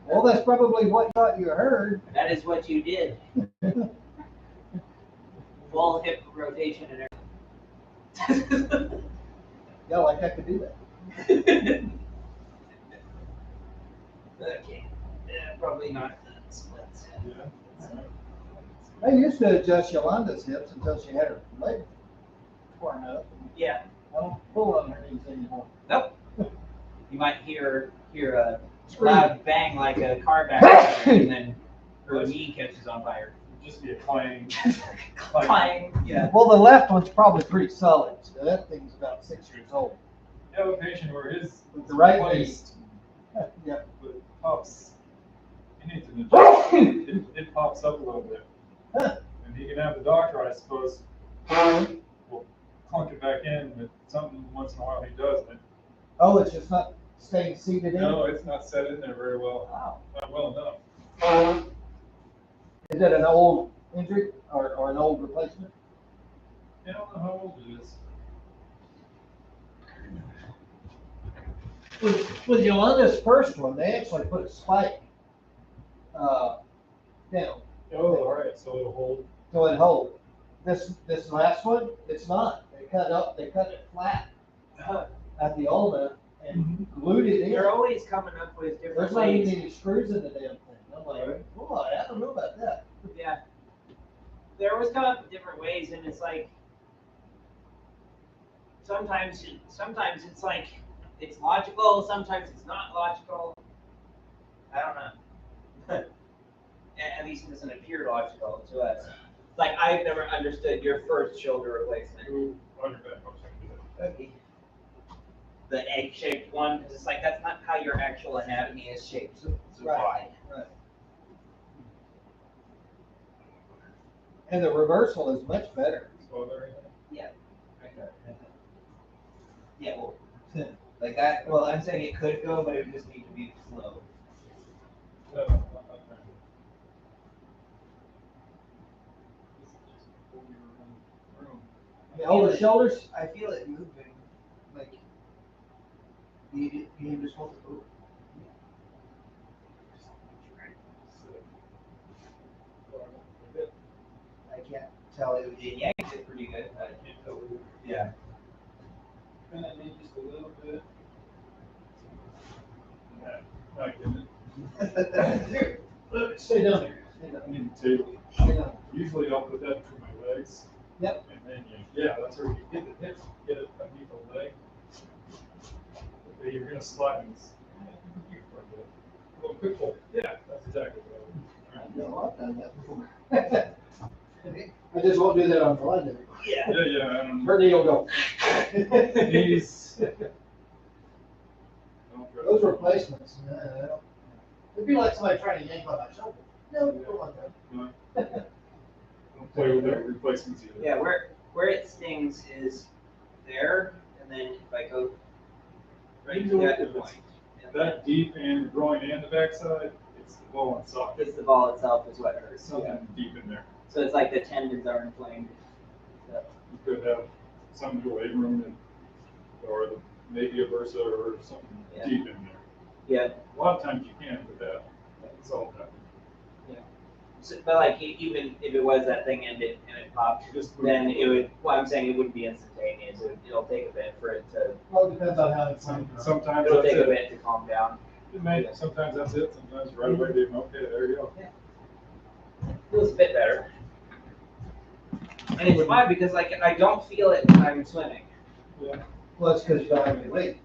Well, that's probably what you thought you heard. That is what you did. Full hip rotation and everything. Yeah, like I could do that. Okay. Yeah, probably not the splits. Yeah. I used to adjust Yolanda's hips until she had her leg torn up. Yeah. I don't pull on her knees anymore. Nope. You might hear a loud bang like a car back, and then her knee catches on fire. Just be a clang. Clang. Yeah. Well, the left one's probably pretty solid. So that thing's about 6 years old. You have a patient where his With the right knee. placed, Yeah. but it pops. He needs an adjustment. It pops up a little bit. Huh. And he can have the doctor, I suppose, will clunk it back in, but something once in a while he doesn't. Oh, it's just not staying seated in? No, it's not set in there very well. Wow. Not well enough. Is it an old injury or an old replacement? I don't know how old it is. With Yolanda's first one, they actually put a spike down Oh, all right, so it'll hold. so it hold. This last one, it's not. They cut it flat at the ulna and glued it in. They're always coming up with different There's not even ways. any screws in the damn thing. I'm like, oh, I don't know about that. Yeah. They're always coming up with different ways, and it's like sometimes it's like it's logical, sometimes it's not logical. I don't know. At least it doesn't appear logical to us. Like I've never understood your first shoulder replacement. Ooh, on your back, I'll check it Okay. The egg-shaped one, because it's like that's not how your actual anatomy is shaped. So Right. why? Right. And the reversal is much better. So there, Yeah. Yeah. Well, like that. Well, I'm saying it could go, but it would just need to be slow. no, I'm not trying to. This is just before we were in the room. The older shoulders, I feel it moving. Like you just want to move. I can't tell it yanked it pretty good. I can't tell you. Yeah. And I need just a little bit. Yeah, not getting it. here, look, stay down there. Stay down I need the table. Stay down. Usually I'll put that between my legs. Yep. And then yeah, that's where you get the hips, get it underneath the leg. Okay, you're gonna slide this. A little quick pull. Yeah, that's exactly what I No, I've done that before. I just won't do that on blind anymore. Yeah. Yeah, Her knee will go. Knees. Those replacements, it'd be like somebody trying to yank on my shoulder. No, you don't want that. Don't play with that replacements either. Yeah, where it stings is there, and then if I go right to Usually that if it's point, that deep in the groin and the backside, it's the ball and socket. it's the ball itself is what hurts. Something Yeah. deep in there. So it's like the tendons are inflamed. So, You could have some labrum and, or maybe a bursa or something Yeah. deep in there. yeah. A lot of times you can with that. It's all that. So, but like even if it was that thing and it popped, Just then it would. Well, I'm saying it wouldn't be instantaneous. It'll take a bit for it to. Well, it depends on how it's. Sometimes It'll that's take a it. bit to calm down. It may, sometimes that's it. Sometimes right away they, okay, there you go. Feels a bit better. And it's fine because like I don't feel it when I'm swimming. Yeah. Well, it's because you don't have any weight.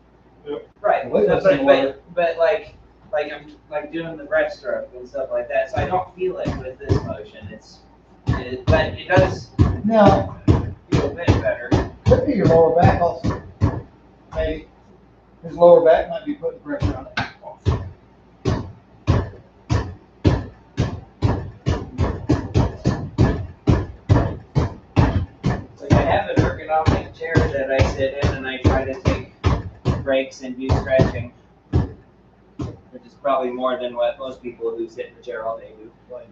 Right. Weight No, doesn't work. but like I'm like doing the breaststroke and stuff like that, so I don't feel it with this motion. But it does Now, feel a bit better. could be your lower back also. Maybe his lower back might be putting pressure on it. Like I have an ergonomic chair that I sit in and I try to take breaks and do stretching, which is probably more than what most people who sit in the chair all day do. Most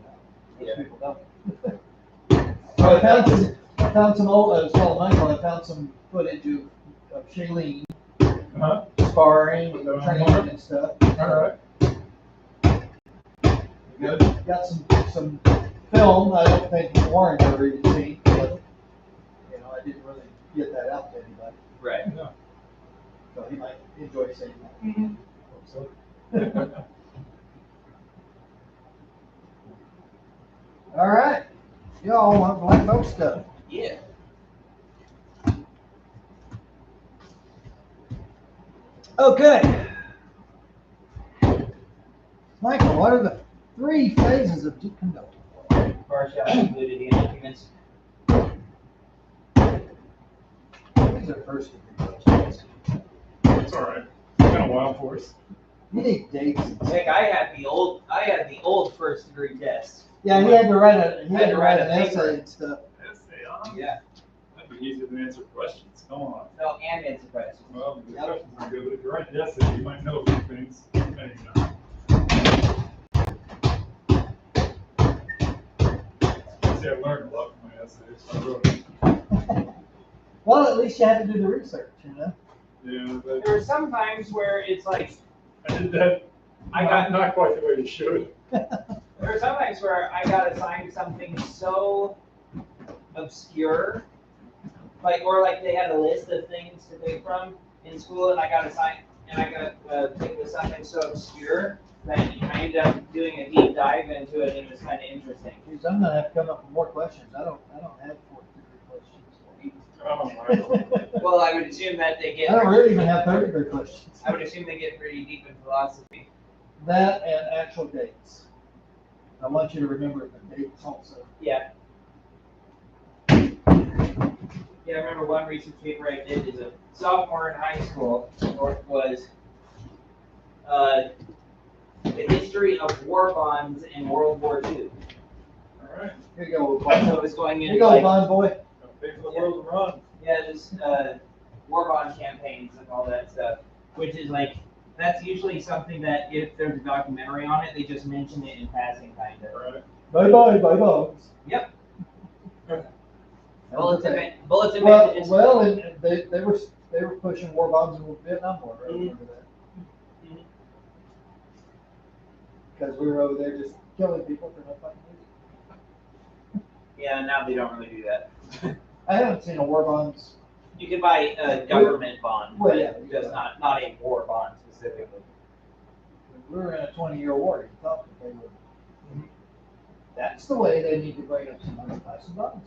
Yeah. people don't. So I found some old, I was telling Michael, I found some footage of Shailene Uh-huh. sparring and training and stuff. All right. good. Got some film. I don't think Warren ever even seen, but you know, I didn't really get that out to anybody, Right. No. so he might enjoy seeing that. Mm-hmm. Hope so. All right, y'all want black boat stuff? Yeah. Okay. Michael, what are the 3 phases of deconducting? Bar shall be included in documents. These are first degree questions. It's all right. It's been a while for us. You need dates and stuff. Heck, I had the old first degree test. Yeah, he had to write Had to write an a paper. essay and stuff. Essay, huh? Yeah. That'd be easier than answer questions. Come on. No, and answer questions. Well, the questions are good, but if you write an essay, you might know a few things. Maybe not. See, I learned a lot from my essays. I wrote it. Well, at least you had to do the research, you know? Yeah, but There are some times where it's like, I did that. I got- not quite the way you should. there are some times where I got assigned something so obscure, like, or like they had a list of things to pick from in school, and I got assigned, and I got picked with something so obscure that I ended up doing a deep dive into it, and it was kind of interesting. Geez, I'm gonna have to come up with more questions. I don't have 4th degree questions. Oh, my. Well, I would assume that they get. I don't really even have 3rd degree questions. I would assume they get pretty deep in philosophy. That and actual dates. I want you to remember the dates also. Yeah. Yeah, I remember one research paper I did as a sophomore in high school was the history of war bonds in World War II. All right. Here you go, So Bond. it was going Here in you go, like, Bond boy. Gotta pay for the world to run. yeah, just war bond campaigns and all that stuff, which is like, that's usually something that if there's a documentary on it, they just mention it in passing, kind of. All right. Bye. Yep. Okay. Bullets and Well, messages. well, and they were pushing war bonds in the Vietnam War, right? Remember that? Mhm. Because we were over there just killing people for no fucking reason. Yeah, now they don't really do that. I haven't seen a war bonds. You can buy a government bond, Well, but yeah. just not a war bond specifically. We were in a 20-year war. You thought that they would. That's the way they need to bring up some money, buy some bonds.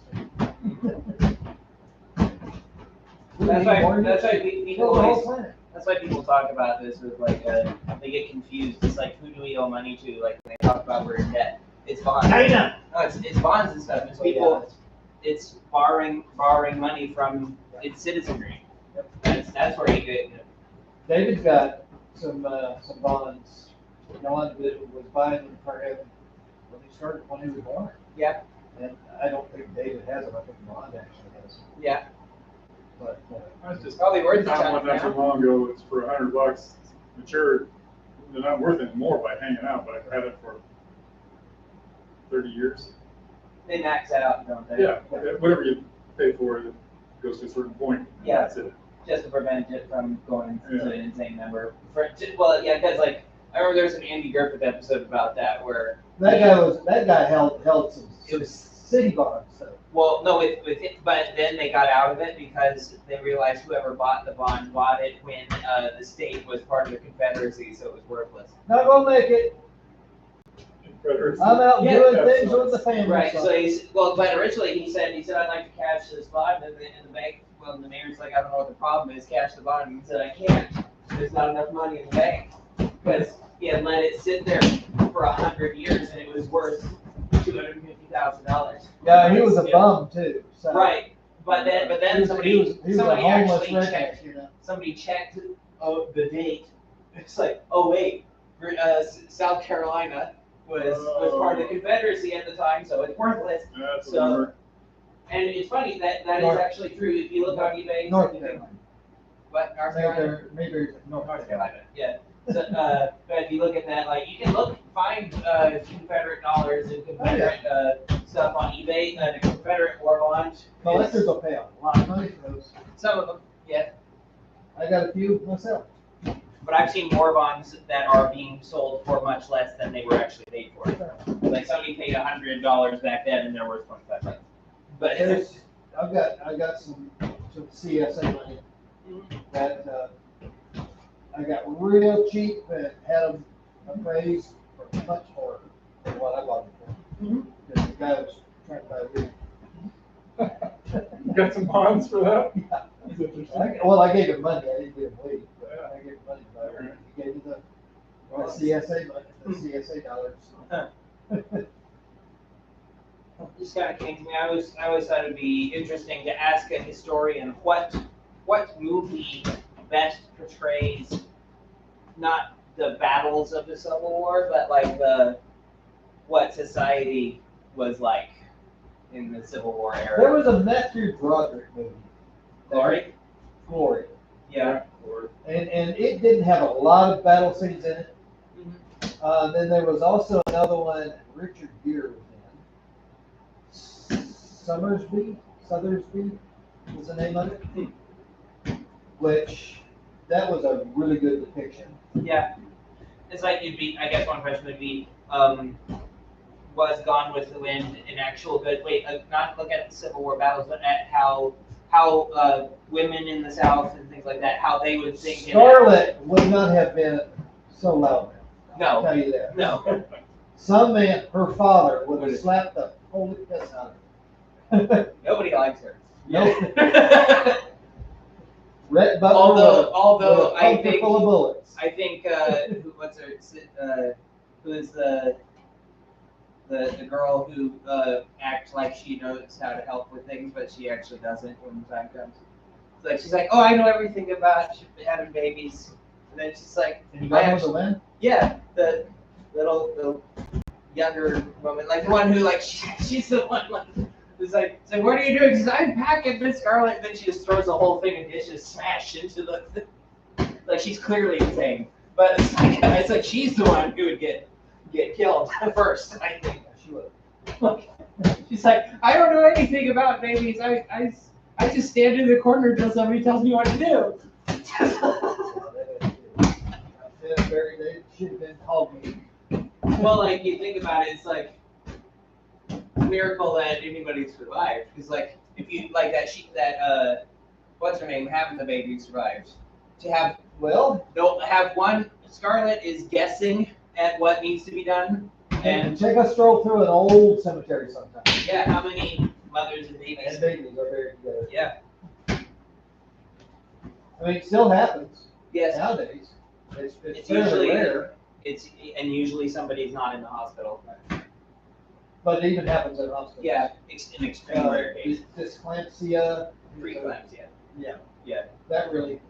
That's why people Kill the whole always, planet. that's why people talk about this with like they get confused. It's like, who do we owe money to? Like when they talk about we're in debt, it's bonds. China. No, it's bonds and stuff. It's Well, people. It's borrowing money from its citizenry. That's where you get. David's got some bonds. John was buying them for him when he was born. Yeah. And I don't think David has them. I think Ron actually has them. Yeah. But I was just Probably worth the found one time not too now. long ago. It's for $100. It's matured. They're not worth any more by hanging out, but I've had it for 30 years. They max out, don't they? Yeah, whatever you pay for it goes to a certain point. And Yeah. That's it. Just to prevent it from going to Yeah. an insane number. Well, yeah, because like I remember there was an Andy Griffith episode about that where that guy held some it was. city bonds. So. Well, no, with it, but then they got out of it because they realized whoever bought the bond bought it when the state was part of the Confederacy, so it was worthless. Not gonna make it. Confederacy. I'm out Yeah, doing that things sucks. with the family. Right. so- So but originally he said I'd like to cash this bond, and the bank. Well, the mayor's like, I don't know what the problem is. Cash the bond. And he said, I can't. There's not enough money in the bank because he had let it sit there for 100 years, and it was worth $250,000. Yeah, he was a bum too. So. Right. But then He somebody was a somebody homeless actually checked. redneck, you know. Somebody checked the date. It's like, oh wait, South Carolina was part of the Confederacy at the time, so it's worthless. That's So- a bummer. And it's funny that is North- actually true. If you look on eBay, North you think, Carolina. what North Carolina? Maybe North North Carolina. Carolina, yeah. So, but if you look at that, like you can find Confederate dollars and Confederate stuff on eBay, the Confederate war bond. Collectors will pay a lot of money for those. Some of them, yeah. I got a few myself. but I've seen more bonds that are being sold for much less than they were actually paid for. Like somebody paid $100 back then, and they're worth 25 bucks. But There's, I got some CSA money that, I got real cheap and had them appraised for much more than what I bought it for. Because the guy was trying to buy it. You got some bonds for that? That's interesting. Well, I gave him money, I didn't give him weed, but Yeah. I gave him money, but he gave me the CSA money, the CSA dollars. just kind of came to me. I always thought it'd be interesting to ask a historian what movie best portrays not the battles of the Civil War, but like what society was like in the Civil War era. There was a Matthew Broderick movie. Glory? Glory. Yeah. And it didn't have a lot of battle scenes in it. Then there was also another one Richard Gere was in. Sothersby was the name of it. Which, that was a really good depiction. Yeah. It's like I guess one question would be, was Gone with the Wind an actual good, not look at the Civil War battles, but at how women in the South and things like that, how they would think. Scarlet would not have been so loud. I'll No. tell you that. No. Some man, her father, would have slapped the holy piss out of her. Nobody likes her. Nope. Red Butler Although with a I bunker think full of bullets. I think who is the girl who acts like she knows how to help with things, but she actually doesn't when the time comes. It's like she's like, oh, I know everything about having babies, and then she's like, And you got the win? yeah, the younger woman, like the one who like she's the one like. It's like, what are you doing? She says, I'm packing Miss Scarlet. And then she just throws the whole thing of dishes smash into the like she's clearly insane. But it's like she's the one who would get killed first, I think. She would. She's like, I don't know anything about babies. I just stand in the corner until somebody tells me what to do. They should have been called me. Well, like you think about it, it's like a miracle that anybody survived. Because like if you like that what's her name, having the baby survived. To have one Scarlet is guessing at what needs to be done. And take a stroll through an old cemetery sometime. yeah, how many mothers and babies? And babies are buried together. Yeah. I mean, it still happens. Yes. Nowadays. It's usually fairly rare. And usually somebody's not in the hospital. But it even happens in hospitals. Yeah, in extreme rare cases. Dysplansia. Preeclampsia. Yeah. Yeah. That kills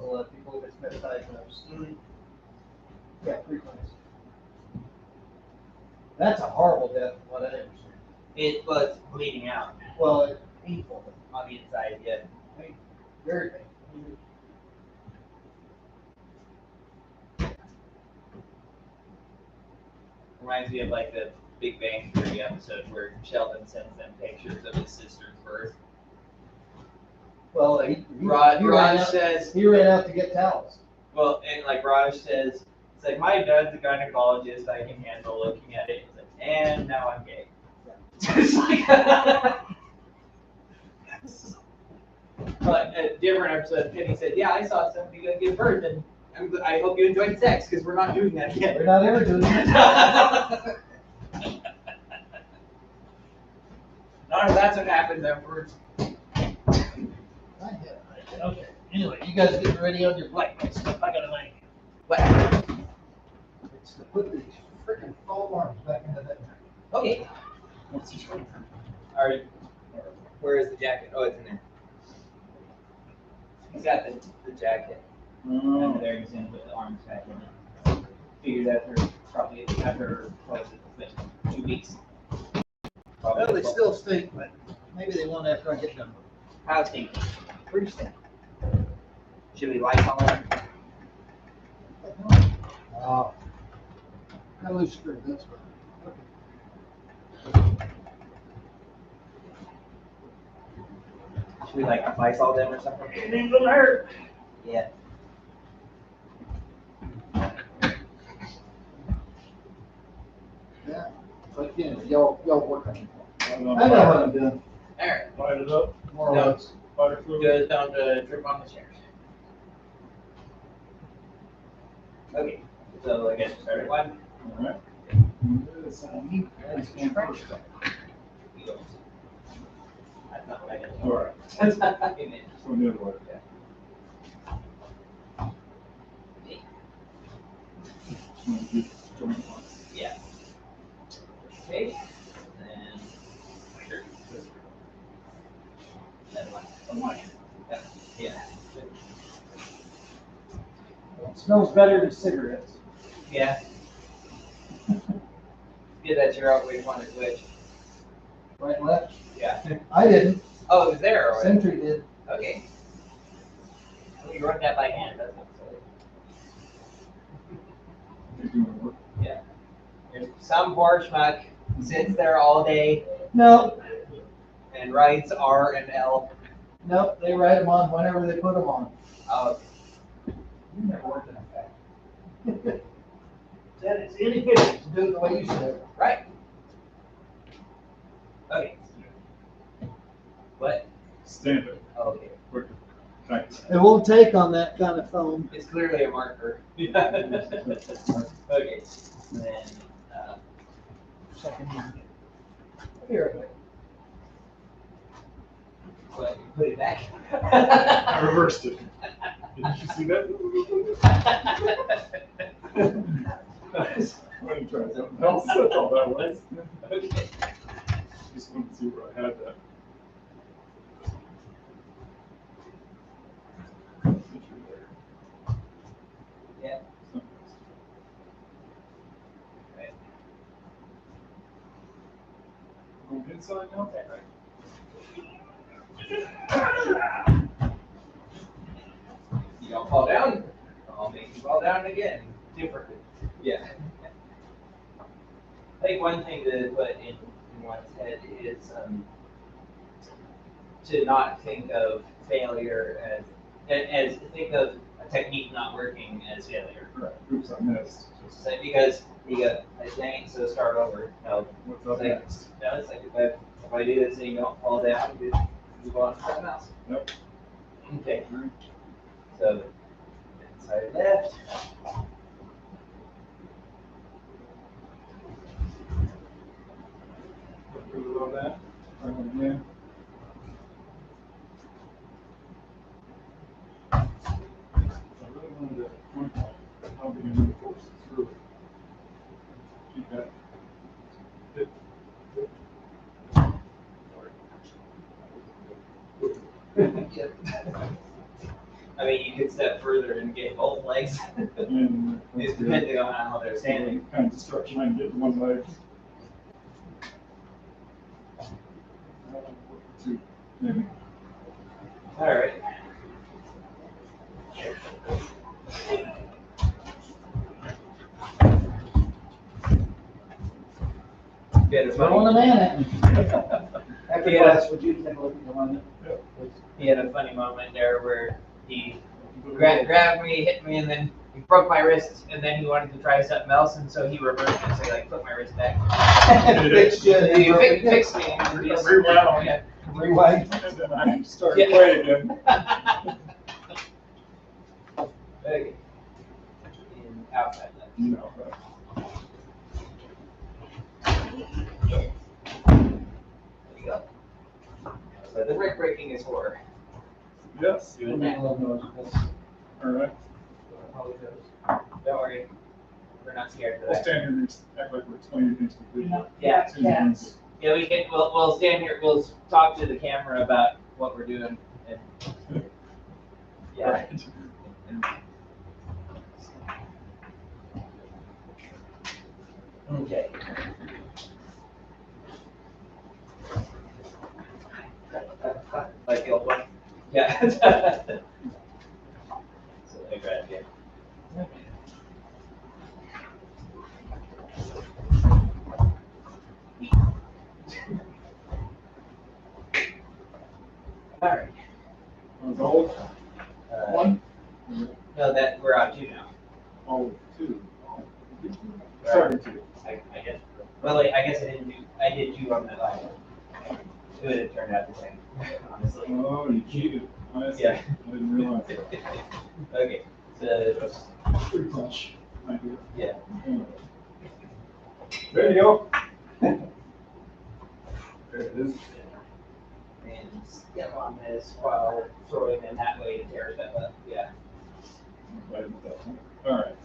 a lot of people if it's misdiagnosed. Mm-hmm. Yeah, preeclampsia. That's a horrible death, from what I understand. It was bleeding out Well, it's painful. on the inside, yeah. Very painful. Reminds me of like the Big Bang Theory episode where Sheldon sends them pictures of his sister's birth. Well, Raj ran says, he ran out to get towels. well, and like Raj says, it's like, my dad's a gynecologist, I can handle looking at it. It's like, and now I'm gay. It's like, but a different episode, Penny said, yeah, I saw somebody go give birth, and I hope you enjoyed sex, because we're not doing that again. We're not ever doing that. None of that's what happened afterwards. Okay. Anyway, you guys getting ready on your flight stuff? I gotta make. What? It's to put these freaking foam arms back into that. Okay. What's he showing? Where is the jacket? Oh, it's in there. He's got the jacket. And there he's gonna put the arms back in it. Figured after 2 weeks. Well, they still stink, but maybe they won't after I get done. How stinky? Pretty stinky. Should we light on it? Oh. Got a loose screw, that's right. Should we like Lysol them or something? It ain't gonna hurt. Yeah. But anyway, y'all work on it. I I know what I'm doing, Alright, Light it up, more or No. less. lighter fluid. goes down to drip on the stairs. Okay, so I guess we start at one. All right. That's first. That's not what I did. All right. That's not what I meant. So the other way. Yeah. Okay, and sure. That one. Yeah. It smells better than cigarettes. Yeah. Good that you're out where you want to switch. Right and left? Yeah. I didn't. Oh, it was there already. Sentry did. Okay. Well, you wrote that by hand, that's not silly. You're doing work. Yeah. There's some poor schmuck sits there all day No, and writes R and L. nope, they write them on whenever they put them on. Oh, You never worked in a factory. That is inefficient to do it the way you said. right. Okay. What? Stand it. Okay. Quicker. Thanks. It won't take on that kind of foam. It's clearly a marker. Okay. And then, Second unit. Here, what, you put it back? I reversed it. Didn't you see that? I didn't try something else. That's all that was. Okay. Just wanted to see where I had that. Yeah. Right. Going inside now? Right. You don't fall down, I'll make you fall down again, differently. Yeah. I think one thing to put in one's head is to not think of failure as think of a technique not working as failure. Right. Oops, I missed. Just So because you go, like, dang, so start over. No, what's up Like- next? no, it's like if I do this and you don't fall down, you move on to something else. Yep. Okay. So inside left. Put it on that. Try it again. I really wanted to point out how the unit forces through. Keep that. Hit. Yep. I mean, you could step further and get both legs. And It's depending on how they're standing. kind of destruction I can get to one leg. Two, maybe. All right. Get a throwing a funny, man at me. After Yeah. class, would you take a look at the one? he had a funny moment there where he grabbed me, hit me, and then he broke my wrist, and then he wanted to try something else, and so he reversed and say, like, put my wrist back. Fixed you, and He then fixed me. And he just- Rewound. Yeah. rewind. And then I started playing again. Okay. And outside left. You know, There you go. So the brick breaking is horror. yes. Doing that. All right. Don't worry. We're not scared of We'll that. stand here and act like we're explaining things completely. Yeah. Cats. Yeah, we'll stand here, we'll talk to the camera about what we're doing. And, yeah. Right. Okay. Like the old one? Yeah. So I grabbed you. All right. Was all one? No, that, we're on two now. All two. Starting two. I guess. Well, like, I guess I did two on that last one. It would have turned out the same, honestly. Oh, you cheated. I see. Yeah. I didn't realize that. Okay, so, That's pretty much idea. yeah. There you go. There it is. And step on this while throwing in that way to tear stuff up, yeah. Right with that one. All right.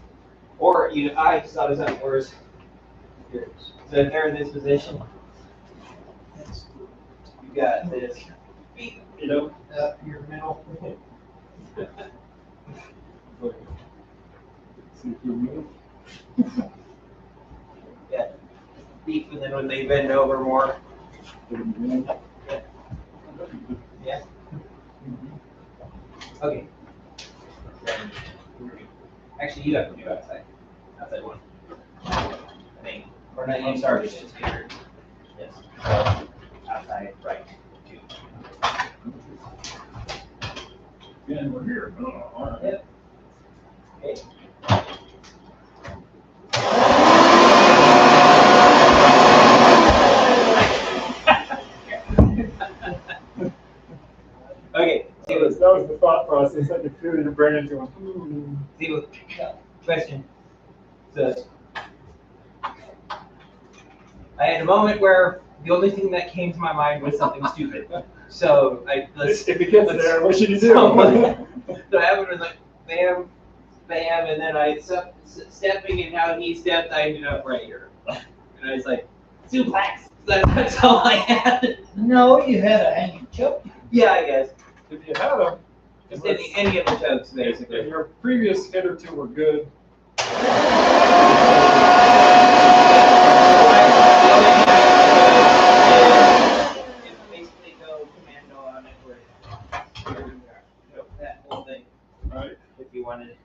Or, I just thought of something worse. Here. So if they're in this position, you got this feet, up your middle. See if you move. Yeah. Feet, and then when they bend over more, yeah. Okay. Actually, you have to do outside. Outside one. I think. Or no, you started it. Yes. So, outside, right. Two. And we're here. Oh, all right. Yep. Okay. Okay. That was the thought process. I could feel your brain going, See what question. So I had a moment where the only thing that came to my mind was something stupid. So If it gets there, what should you do? So I happened was like bam, bam, and then I stepping and how he stepped, I ended up right here. And I was like, suplex. That's all I had. No, you had a hanging choke. Yeah, I guess. If you had them, Just any of the jokes, if basically. your previous hit or two were good, Basically go commando on it where that whole thing, right? if you wanted.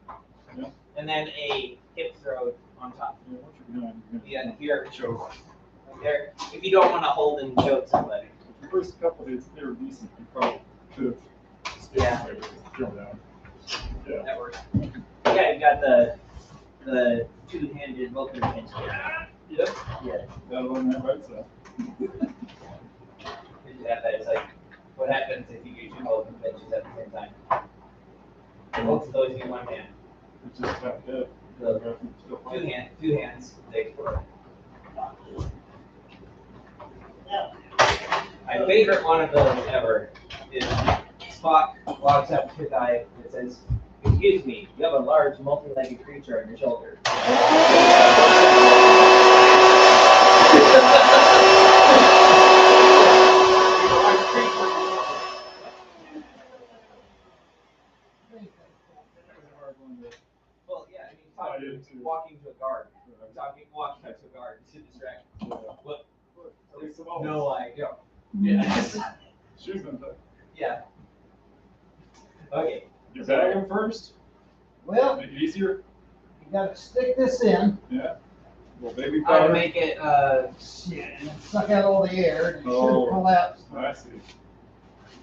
Yeah. And then a hip throw on top. Yeah, what you're doing, Yeah, here, choke. there. If you don't want to hold and choke somebody. The first couple hits, they were decent. You probably could have stayed Yeah. away with it, thrown down. Yeah. That works. Yeah, you got the two-handed Vulcan pinch here. Yep. Yeah. That'll run that right side. Yeah, it's like, what happens if you do two Vulcan pinches at the same time? Both of those in one hand. It's just that hit. The two hands, they explode. My favorite one of those ever is Spock walks up to a guy that says, "Excuse me, you have a large multi-legged creature on your shoulder." Well, yeah, I mean, walking to a guard. Walking up to a guard to distract. What? No idea. Yeah. Shoes them. Yeah. Okay. You bag them first, Well, make it easier. you gotta stick this in, Yeah. Well, baby How to powder. make it, and then suck out all the air, and it Oh. should collapse. I see.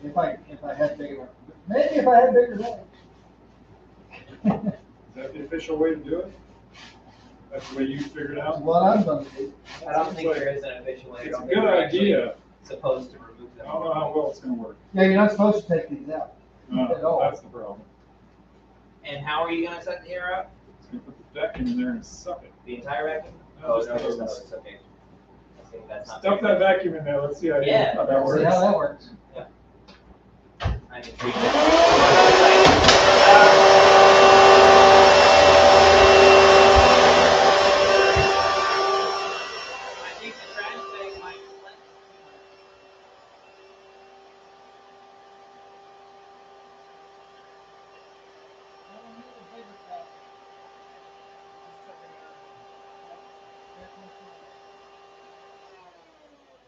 If I had bigger, maybe if I had bigger legs. Is that the official way to do it? That's the way you figured That's out? what I'm gonna do. I don't think there is an official way. I It's a don't think good we're actually idea. supposed to remove I them. don't know how well it's gonna work. Yeah, you're not supposed to take these out. At all. That's the problem. And how are you gonna set the air out? It's gonna put the vacuum in there and suck it. The entire vacuum? No, Oh, just no, the just hose. those, okay. I think that's not. Stuff that vacuum in there, let's see how Yeah. how that works. See how that works. I can treat it. I think the trash bag might flex.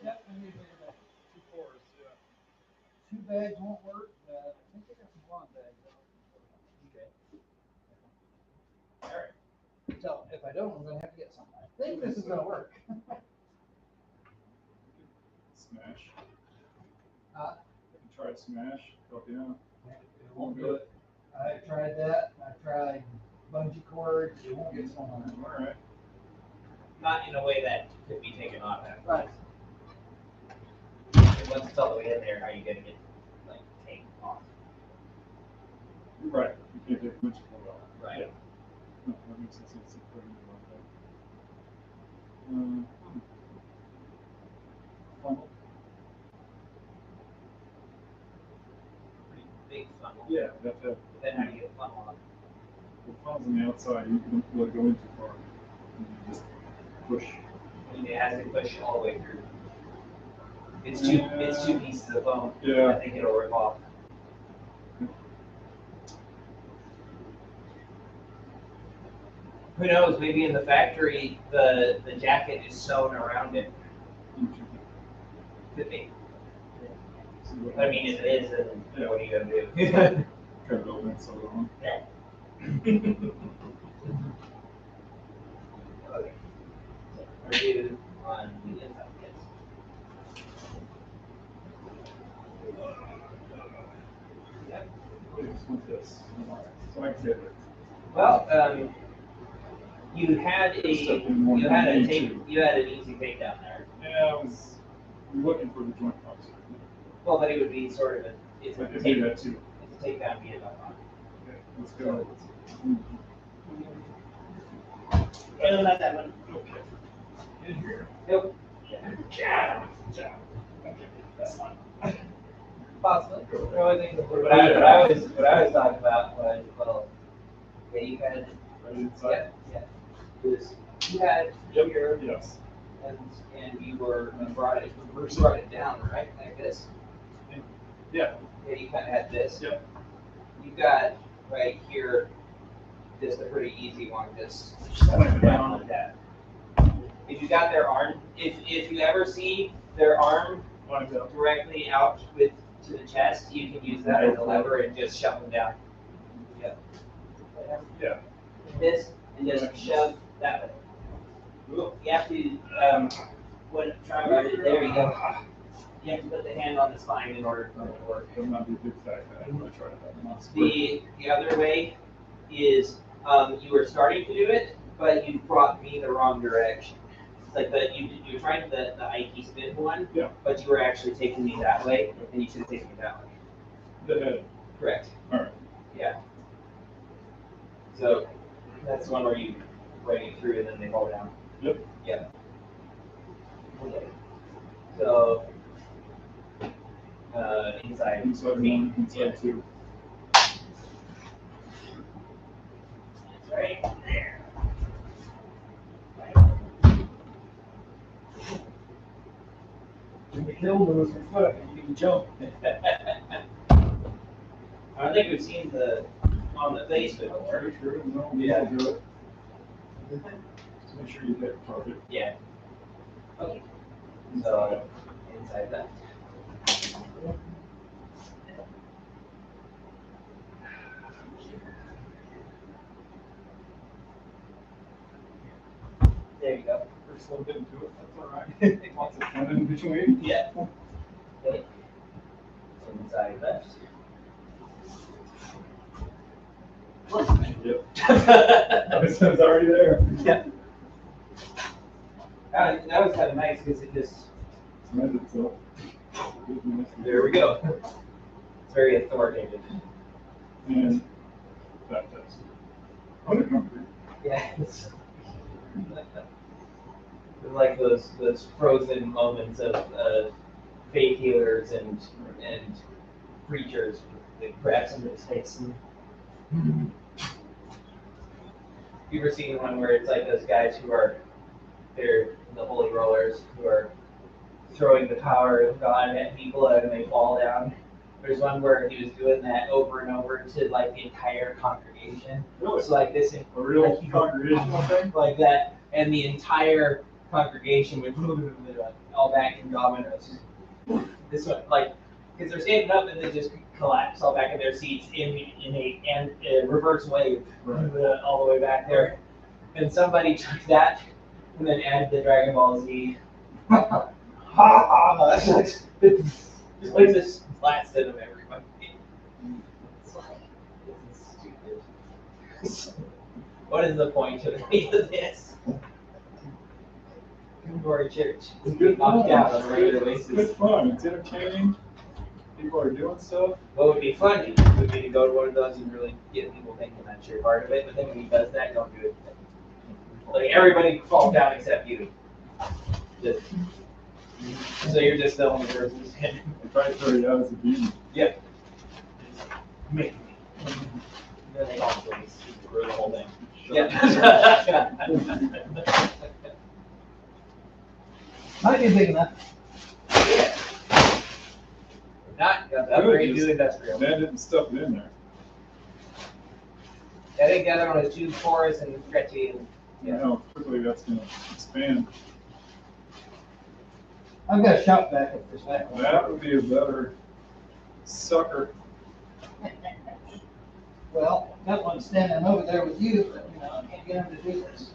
Yep, I need a bigger bag. 2 fours, yeah. 2 bags won't work, I think I got some blonde bags. Okay. All right. So if I don't, I'm gonna have to get some. I think this is gonna work. Smash. Uh, You can try smash, help you out. It won't do it. I tried that, I tried bungee cords, it won't get someone. All right. not in a way that could be taken off after. Right. And once it's all the way in there, how are you gonna get, like, taken off? Right, you can't take much of it off. Right. Yeah. No, that makes sense. It's pretty good like that. Funnel. Pretty big funnel. Yeah, you have to have, Then how do you get the funnel off? the funnel's on the outside, you can let it go in too far. And you just push. And it has to push all the way through. It's two pieces of foam. Yeah. I think it'll rip off. Who knows, maybe in the factory, the jacket is sewn around it. Could be. I mean, if it is, then what are you gonna do? Cut it open, sew it on. Okay. Are you on the inside? Yes. Yep. Just with this. So I can get it. Well, you had an easy takedown there. Yeah, I was looking for the joint box. Well, but it would be sort of it's a I could do that too. takedown via dot com. Okay, let's go. No, not that one. Okay. In here. Nope. Yeah. Okay, that's fine. Possibly. What I was talking about was, well, yeah, you had, Right inside? yeah. You had Yep. here, Yes. and you brought it down, right, like this? Yeah. Yeah, you kind of had this. Yep. You got right here, just a pretty easy one, just coming down like that. If you got their arm, if you ever see their arm Lines up. directly out to the chest, you can use that as a lever and just shove them down. Yep. Yeah. This, and just shove that way. You have to, there you go. You have to put the hand on the spine in order for it to work. It'll not be a big fat guy. I'm gonna try that. The other way is, you were starting to do it, but you brought me the wrong direction. It's like you tried the Ike spin one, Yeah. but you were actually taking me that way, and you should have taken me that way. The head. Correct. All right. Yeah. So that's the one where you run it through and then they fall down. Yep. Yeah. Okay. So inside. Inside one, inside two. That's right there. When the hill moves your foot, you can jump. I don't think we've seen on the face before. Pretty sure, no, Yeah. you do it. Just make sure you hit the target. Yeah. Okay. So inside that. There you go. First little bit into it, that's all right. Lots of fun in between. Yeah. Okay. Inside left. Yep. It's already there. Yeah. That was kind of nice because it just. Cement itself. There we go. It's very authoritative. And that test. Under concrete. Yeah. It's like those frozen moments of faith healers and preachers. They grab somebody's face and. You ever seen one where it's like those guys they're the holy rollers who are throwing the power of God at people and they fall down? There's one where he was doing that over and over to like the entire congregation. Really? So like this, A real congregational thing? like that, and the entire congregation would all back in dominoes. This one, like, because they're standing up and they just collapse all back in their seats in a reverse wave, Right. all the way back there. And somebody took that and then added the Dragon Ball Z. Just like this blasted of everybody. It's like, this is stupid. What is the point of any of this? Glory Church. It's good Knocked fun. out on a regular It's basis. good fun. It's entertaining. People are doing stuff. What would be funny would be to go to one of those and really get people thinking that you're part of it, but then when he does that, don't do it. Like everybody falls down except you. Just, so you're just the only person who's in. If I throw you out as a demon. Yep. Make me. Then they all place for the whole thing. Yeah. Might be big enough. Yeah. Not got to upgrade to industrial. That didn't stuff it in there. I think the other one is too porous and stretchy. And, You know, quickly that's gonna expand. I've got a shop back up this way. That would be a better sucker. Well, that one's standing over there with you, but you know, I can't get him to do this.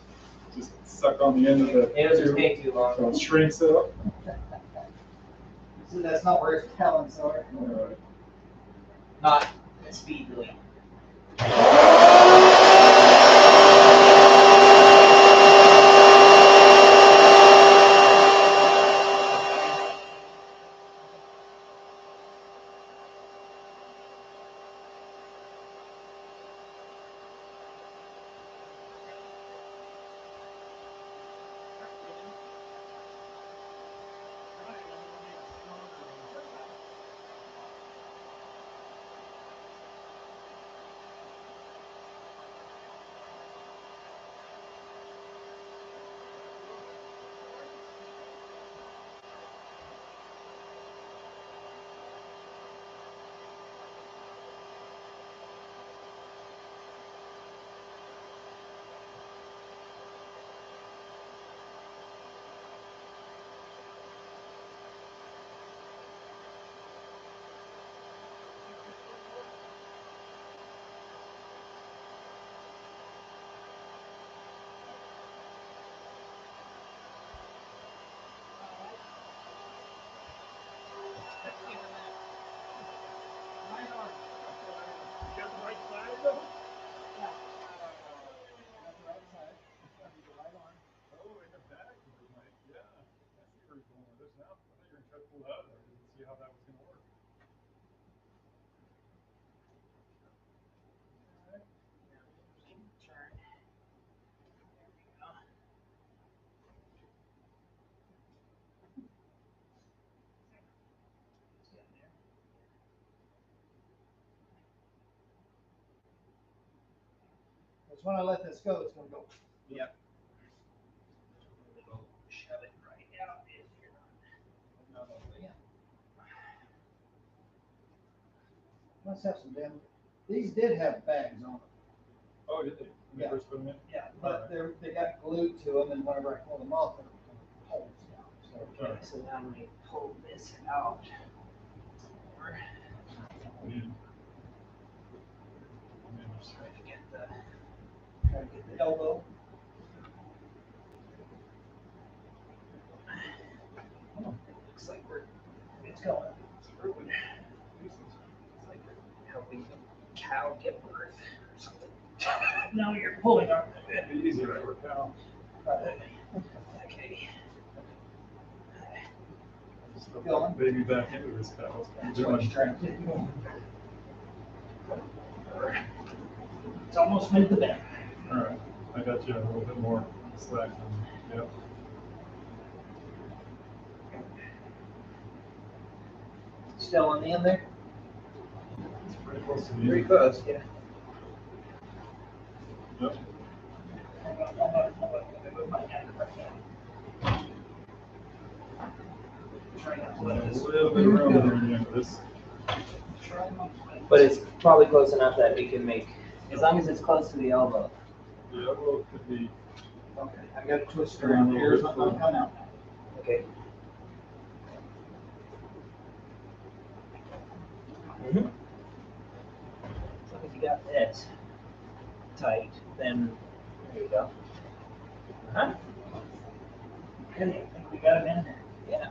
Just suck on the end of the It'll just take too long. so it shrinks it up. See, that's not where it's telling, sorry. Alright. Not speedily. Oh, in the back, yeah. I see where you're going with this now. I thought you were gonna try to pull it out of there. I didn't see how that was gonna work. Because when I let this go, it's gonna go. Yep. Shove it right out if you're not. Must have some damn, these did have bags on them. Oh, did they? When they Yeah. first put them in? Yeah, but they got glued to them, and whenever I pull them off, they're holes down. So Okay, so now when we pull this out. Yeah. Try to get the elbow. looks like it's going through it. It's like we're helping the cow give birth or something. Now you're pulling on it. It'd be easier to work out. Okay. Stuff that baby back into this cow. That's what you're trying to do. It's almost made the bend. Alright, I got you a little bit more slack than, yep. Still on the end there? It's pretty close to the Pretty end. close, yeah. Yep. I'm gonna move my hand right now. Try not to A let this. little bit of room there in the end of this. But it's probably close enough that we can make, as long as it's close to the elbow. The elbow could be, Okay, I got a twist around here, it's not gonna come out. Okay. As long as you got this tight, then there you go. Huh? Good, I think we got it in there. Yeah.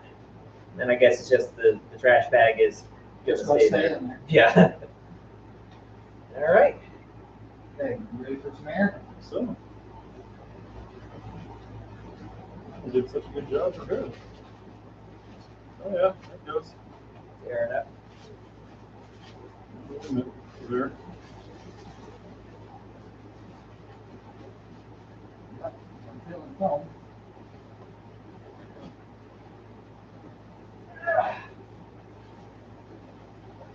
Then I guess it's just the trash bag is Just gonna go stay stay there. in there. Yeah. All right. Okay, you ready for some air? so, You did such a good job. We're good. Oh yeah, that goes. Fair enough. Wait a minute. There. I'm feeling calm.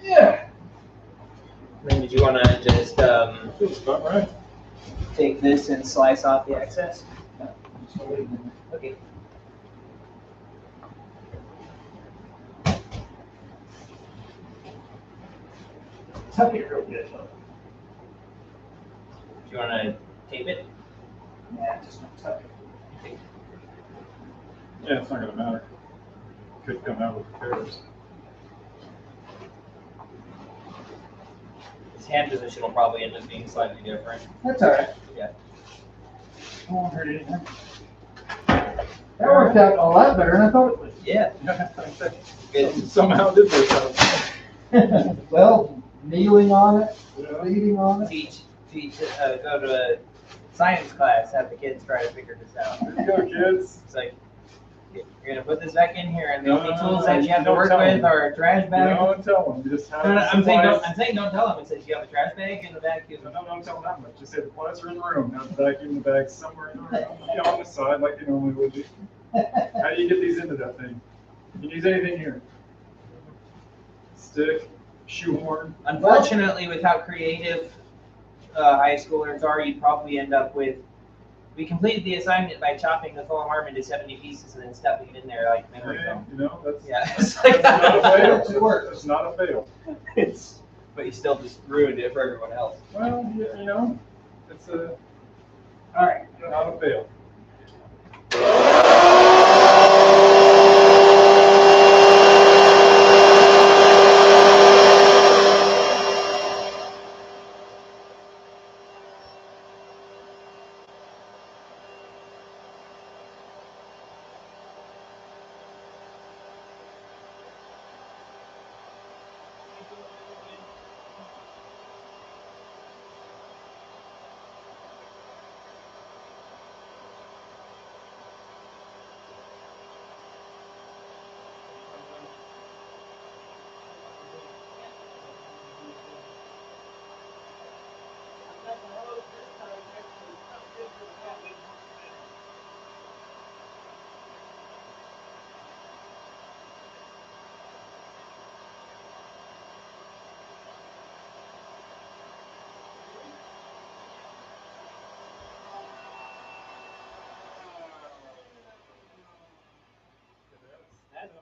Yeah. Then did you want to just Feels about right. take this and slice off the excess? Just leave it. Okay. Tuck it real good though. Do you want to tape it? Yeah, just don't tuck it. Yeah, it's not gonna matter. Could come out with the pairs. His hand position will probably end up being slightly different. That's all right. Yeah. Won't hurt anything. That worked out a lot better than I thought it would. Yeah. Good. Somehow it did work out. Well, kneeling on it, Yeah. leaning on it. Teach, go to a science class, have the kids try to figure this out. There you go, kids. It's like, you're gonna put this back in here, and the No, only no, tools no, that you have to don't work tell with them. are a trash bag. No, don't tell them. You just have No, the I'm supplies. saying don't tell them. It says you have a trash bag and a vacuum. No, don't tell them that much. Just say the supplies are in the room. Have the vacuum in the bag somewhere in the room. Yeah, on the side like you normally would be. How do you get these into that thing? You can use anything here. Stick, shoehorn. Unfortunately, with how creative high schoolers are, you'd probably end up with. We completed the assignment by chopping the foam arm into 70 pieces and then stuffing it in there like memory Yeah, foam. you know, that's, Yeah, it's like that's not a fail. It works. It's not a fail. it's, but you still just ruined it for everyone else. Well, you know, it's a, All right. not a fail.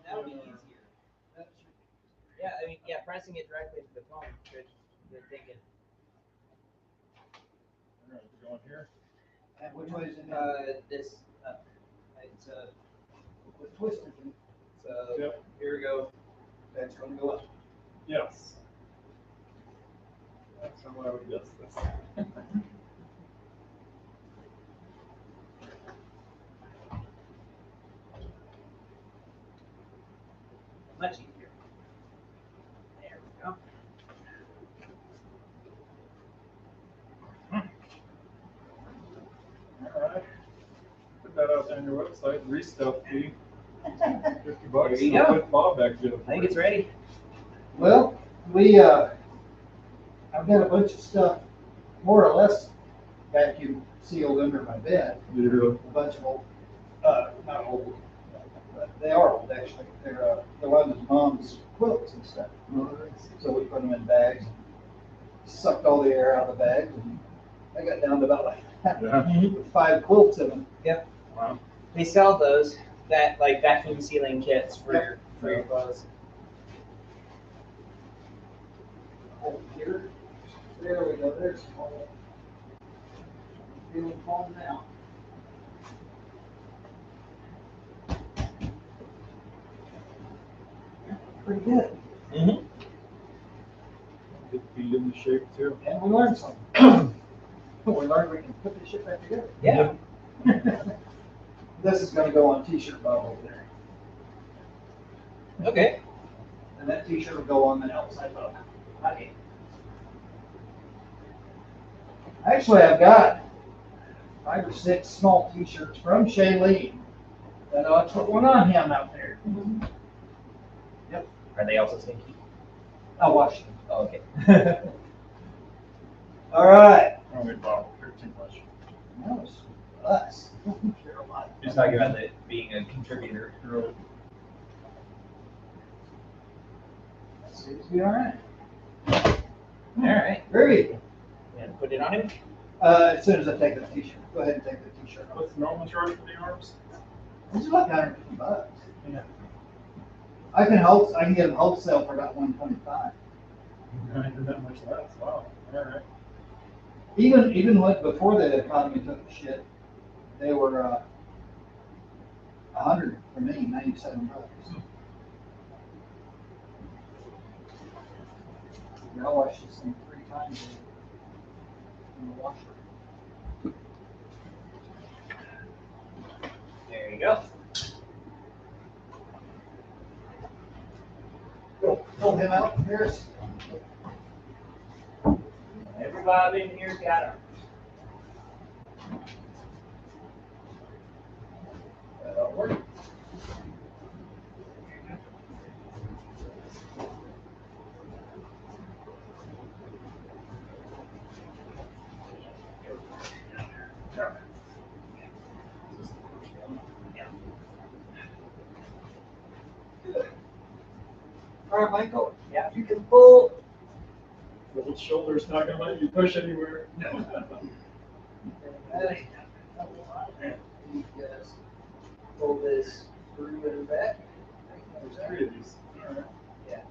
That'll be easier. Yeah, I mean, yeah, pressing it directly to the foam should take it. All right, we're going here. And which way is it? This, it's With twisters. so Yep. here we go. That's gonna go up. Yes. That's how I would guess this. Much easier. There we go. All right. Put that out there on your website. Restuff fee. $50. There you I'll go. put Bob back together. I think it's ready. Well, I've got a bunch of stuff more or less vacuum sealed under my bed. Yeah. A bunch of old, not old, but they are old actually. They're one of his mom's quilts and stuff. So we put them in bags, sucked all the air out of the bags, and I got down to about like Yeah. 5 quilts in them. Yep. Wow. They sell those that like vacuum sealing kits for your clothes. Hold here. There we go. There's some hole. Feeling calm now. Pretty good. Mm-hmm. Get feet in the shape too. And we learned something. We learned we can put this shit back together. Yeah. This is gonna go on t-shirt bottom over there. Okay. And that t-shirt will go on the outside bottom. Okay. Actually, I've got 5 or 6 small t-shirts from Shailene Then I'll put one on him out there. Are they also stinky? I'll wash them. Oh, okay. All right. Oh, we bought too much. That was us. Care a lot. Just talking about it being a contributor. Really. Seems to be all right. All right. Groovy. And put it on him. As soon as I take the t-shirt, go ahead and take the t-shirt off. What's the normal charge for the arms? This is like $150. Yeah. I can get them wholesale for about $125. Not even that much less. Wow. All right. Even when before the economy took a shit, they were $100 for me, $97. Yeah, I wash this thing 3 times in the washer. There you go. Pull him out, Harris. Everybody in here's got arms. That'll work. All right, Michael. Yeah, you can pull. The whole shoulder's not gonna let you push anywhere. That ain't nothing. You just pull this through and back. There's 3 of these. All right. Yeah.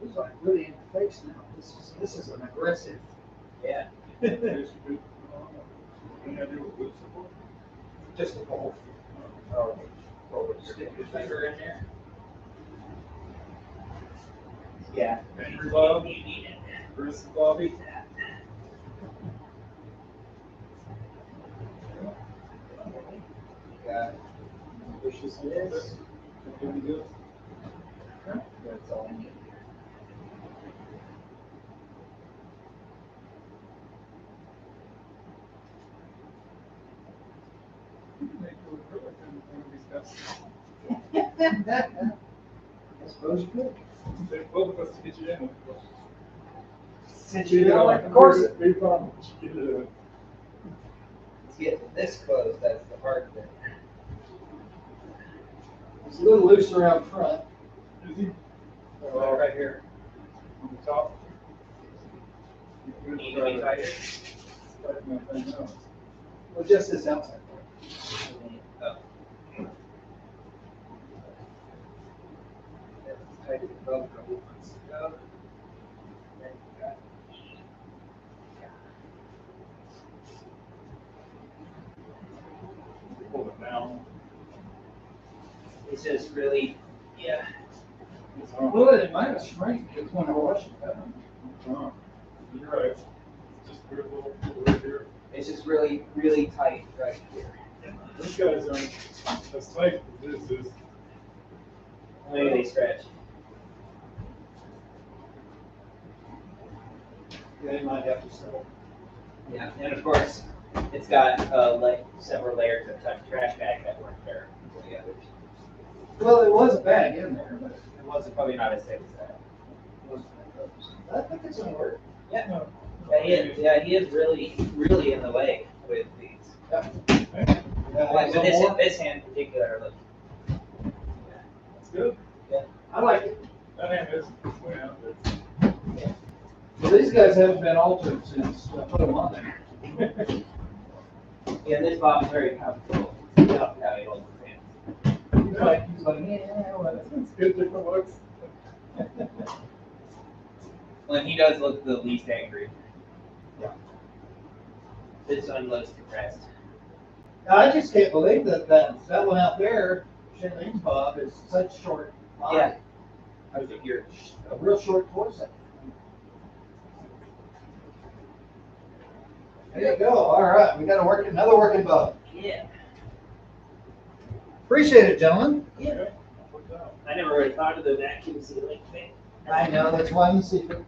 He's like really in the face now. This is an aggressive. Yeah. There's good. Any idea what boots are for? Just a pull. Oh, stick your finger in there. Yeah. Angry Bob? You need it. Bruce Bobby? Got push this in this. Can we do it? That's all I need. Make it look good like one of these guys. I suppose you could. They both of us to get you in. Since you don't like the corset. Big problem. Get it in. It's getting this close, that's the hard bit. It's a little looser out front. Is he? Right here. On the top? Need to be tighter. Tighten that thing up. Well, just this outside part. Oh. Tighten the belt a couple months ago. Then you got Pull it down. It's just really, yeah. It's on. well, it might have shrank just when I washed it. It's on. You're right. Just put a little right here. It's just really, really tight right here. These guys aren't as tight as this is. Maybe they stretch. They might have to settle. Yeah, and of course, it's got like several layers of trash bag that weren't there until the others. Well, it was a bag in there, but It wasn't probably not as thick as that. it wasn't that close. I think it's gonna work. Yeah. No. He is really, really in the way with these. Yeah, Like some with more. this hand in particular, look. That's good. I like it. That hand is way out there. Well, these guys haven't been altered since I put them on there. Yeah, this Bob's very comfortable. Yeah. How he holds his hands. He's like, yeah, well, It's good different looks. When he does look the least angry. Yeah. This one looks depressed. I just can't believe that one out there, Shailene's Bob, is such short line. Yeah. I figured. A real short torso. There you go. All right, we got another working Bob. Yeah. Appreciate it, gentlemen. Yeah. I never really thought of the vacuum sealing thing. I know, that's why I'm secret.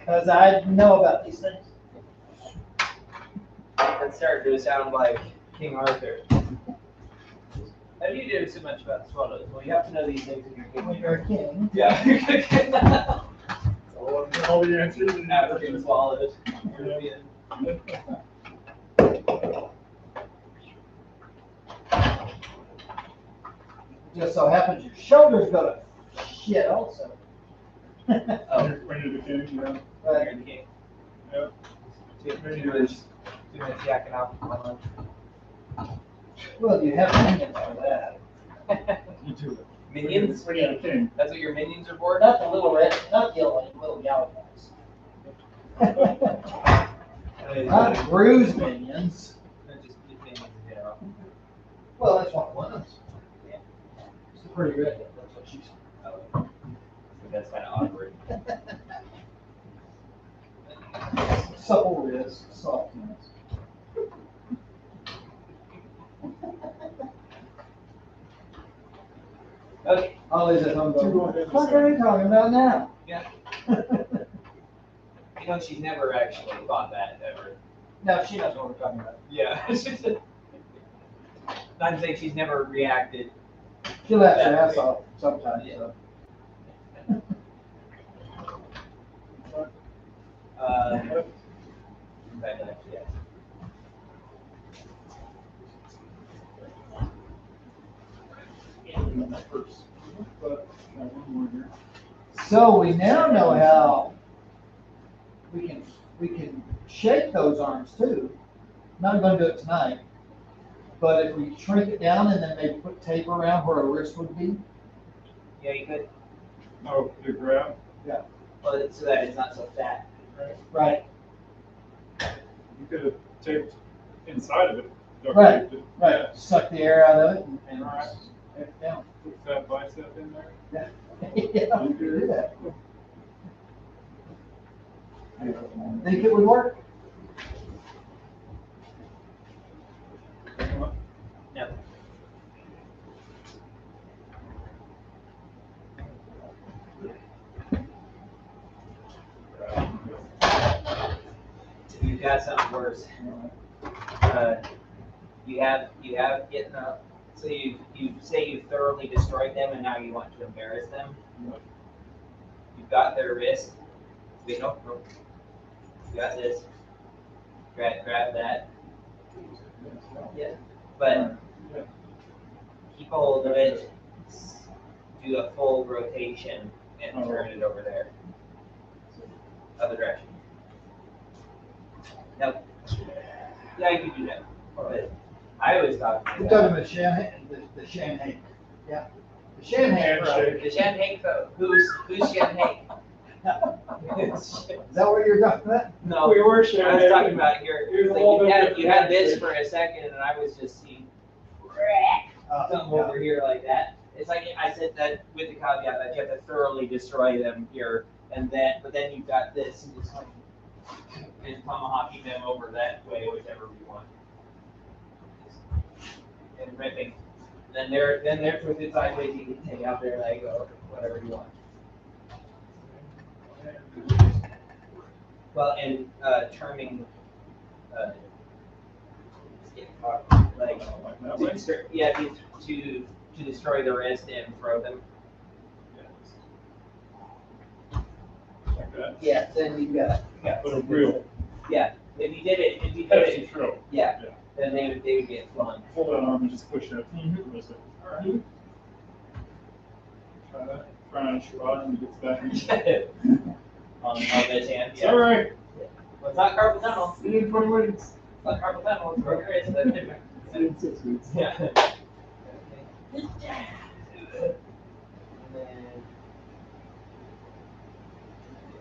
Because I know about these things. That started to sound like King Arthur. How do you do so much about swallows? Well, you have to know these things if you're king. When you're a king. Yeah. All the answers. African swallows. European. Just so happens your shoulders go to shit also. Oh, When you're the king, yeah. But you're the king. Yep. Too much yakking out for lunch. well, you have minions for that. You do it. Minions? When you're the king. That's what your minions are for? Not the little red, not the little yellow guys. Not bruised minions. They're just minions in general. Well, that's what one of them. Yeah. It's a pretty red. That's what she's. Oh, that's kind of awkward. Supple wrist, softness. Okay. Ollie's at home going, Go ahead and what say. are you talking about now? Yeah. You know, she's never actually thought that ever. No, she knows what we're talking about. Yeah. I'm saying she's never reacted. She laughs her ass off sometimes, so. Yeah. But, one more here. So we now know how we can shape those arms too. Not gonna do it tonight, but if we shrink it down and then maybe put tape around where a wrist would be. Yeah, you could. Oh, the grab. Well, so that it's not so fat. Right, You could have taped inside of it. duct Right, taped it. right. Suck the air out of it and Right. tape it down. Put that bicep in there. Yeah, we could do that. Think it would work? No. You've got something worse. You have getting up. So you say you thoroughly destroyed them and now you want to embarrass them. You've got their wrist. Wait, nope. You got this. Grab that. Yeah. But keep a hold of it. Do a full rotation and turn it over there. Other direction. No. Yeah, you can do that. But I always thought. You're talking about the champagne. Yeah. The champagne. Handshake. The champagne though. Who's champagne? Is that what you're talking about? No. We were I was sharing. talking about here. Here's a Like little you had bit this of for a second, and I was just seeing something Yeah. over here like that. It's like I said that with the caveat that you have to thoroughly destroy them here, but then you've got this and just like and tomahawking them over that way, whichever we want, and ripping. Then they're twisted sideways. You can take out their leg or whatever you want. Well, and trimming, like, to destroy the wrist and throw them. Like that. Yeah, then you got But a real. yeah. If you did That's it, the throw. yeah. Yeah. Then they would get flung. Pull that arm and just push it. Mhm. Listen. All right. Try that. Try on your bottom and gets back. on this hand. It's Yeah. all right. Well, it's not carpal tunnel. You need 20 weeks. It's not carpal tunnel. It's broken wrist. That's different. You need 6 weeks. Yeah. And then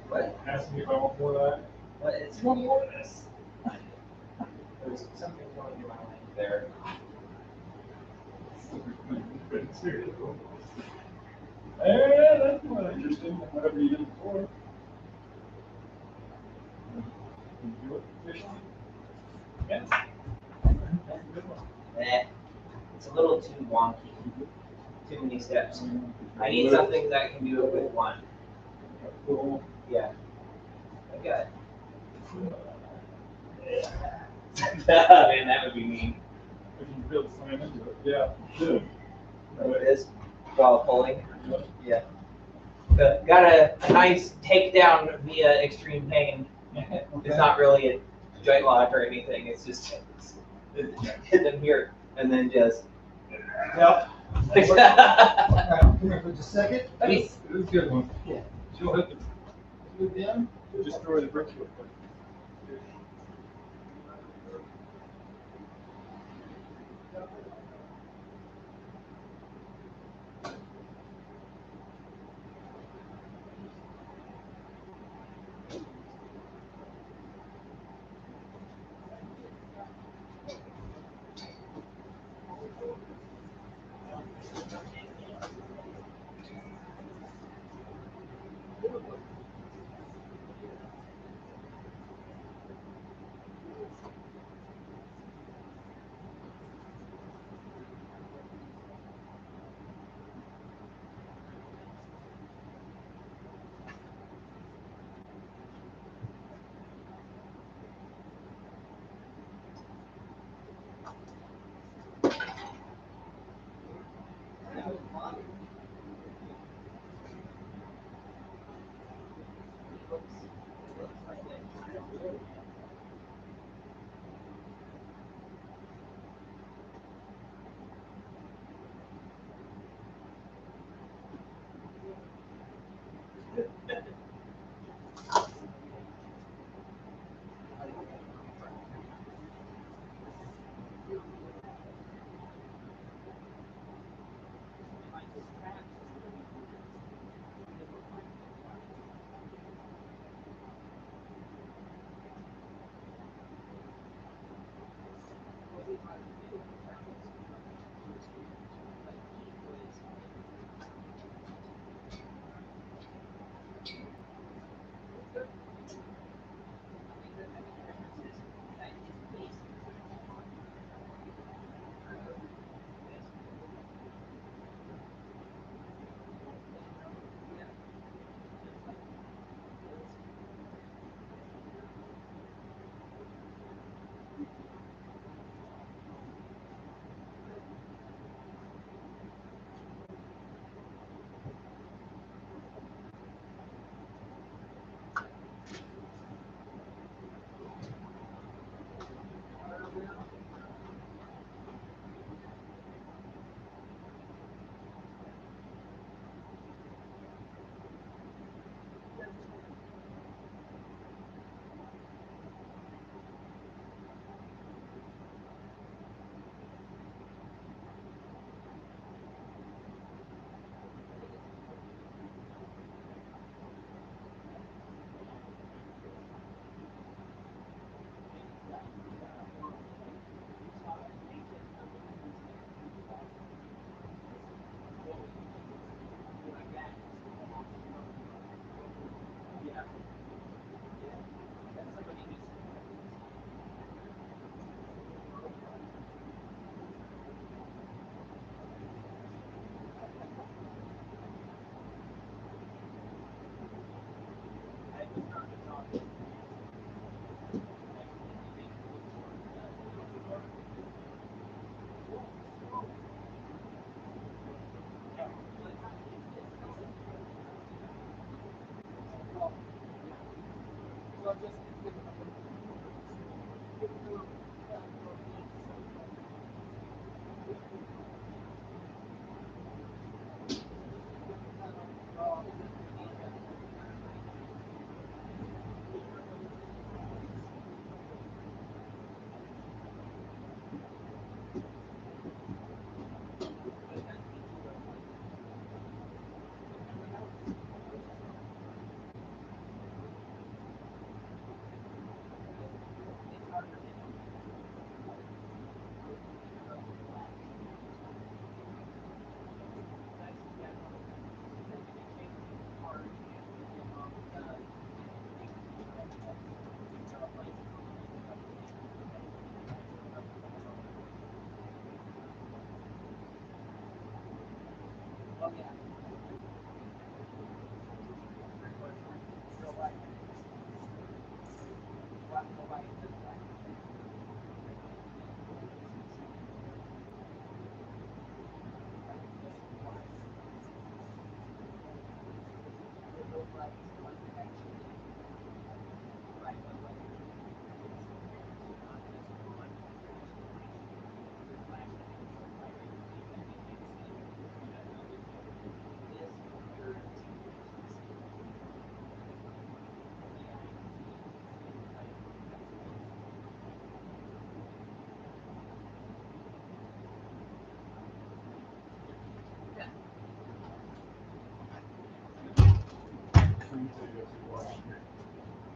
what? Ask me if I want more of that. What? It's one more of this. There's something going through my mind there. Hey, that's not interesting. Whatever you did before. You do it efficiently. Yes. It's a little too wonky. Too many steps. I need something that can do it with one. Cool. Yeah. Good. Man, that would be mean. If you build slam into it, yeah. Good. Like this, while pulling. Yep. Yeah. Got a nice takedown via extreme pain. It's not really a joint lock or anything. It's just hit them here and then just. Yep. Like, Come here for just a second. It was a good one. Yeah. She'll hit Move down. the, destroy the bricks real quick.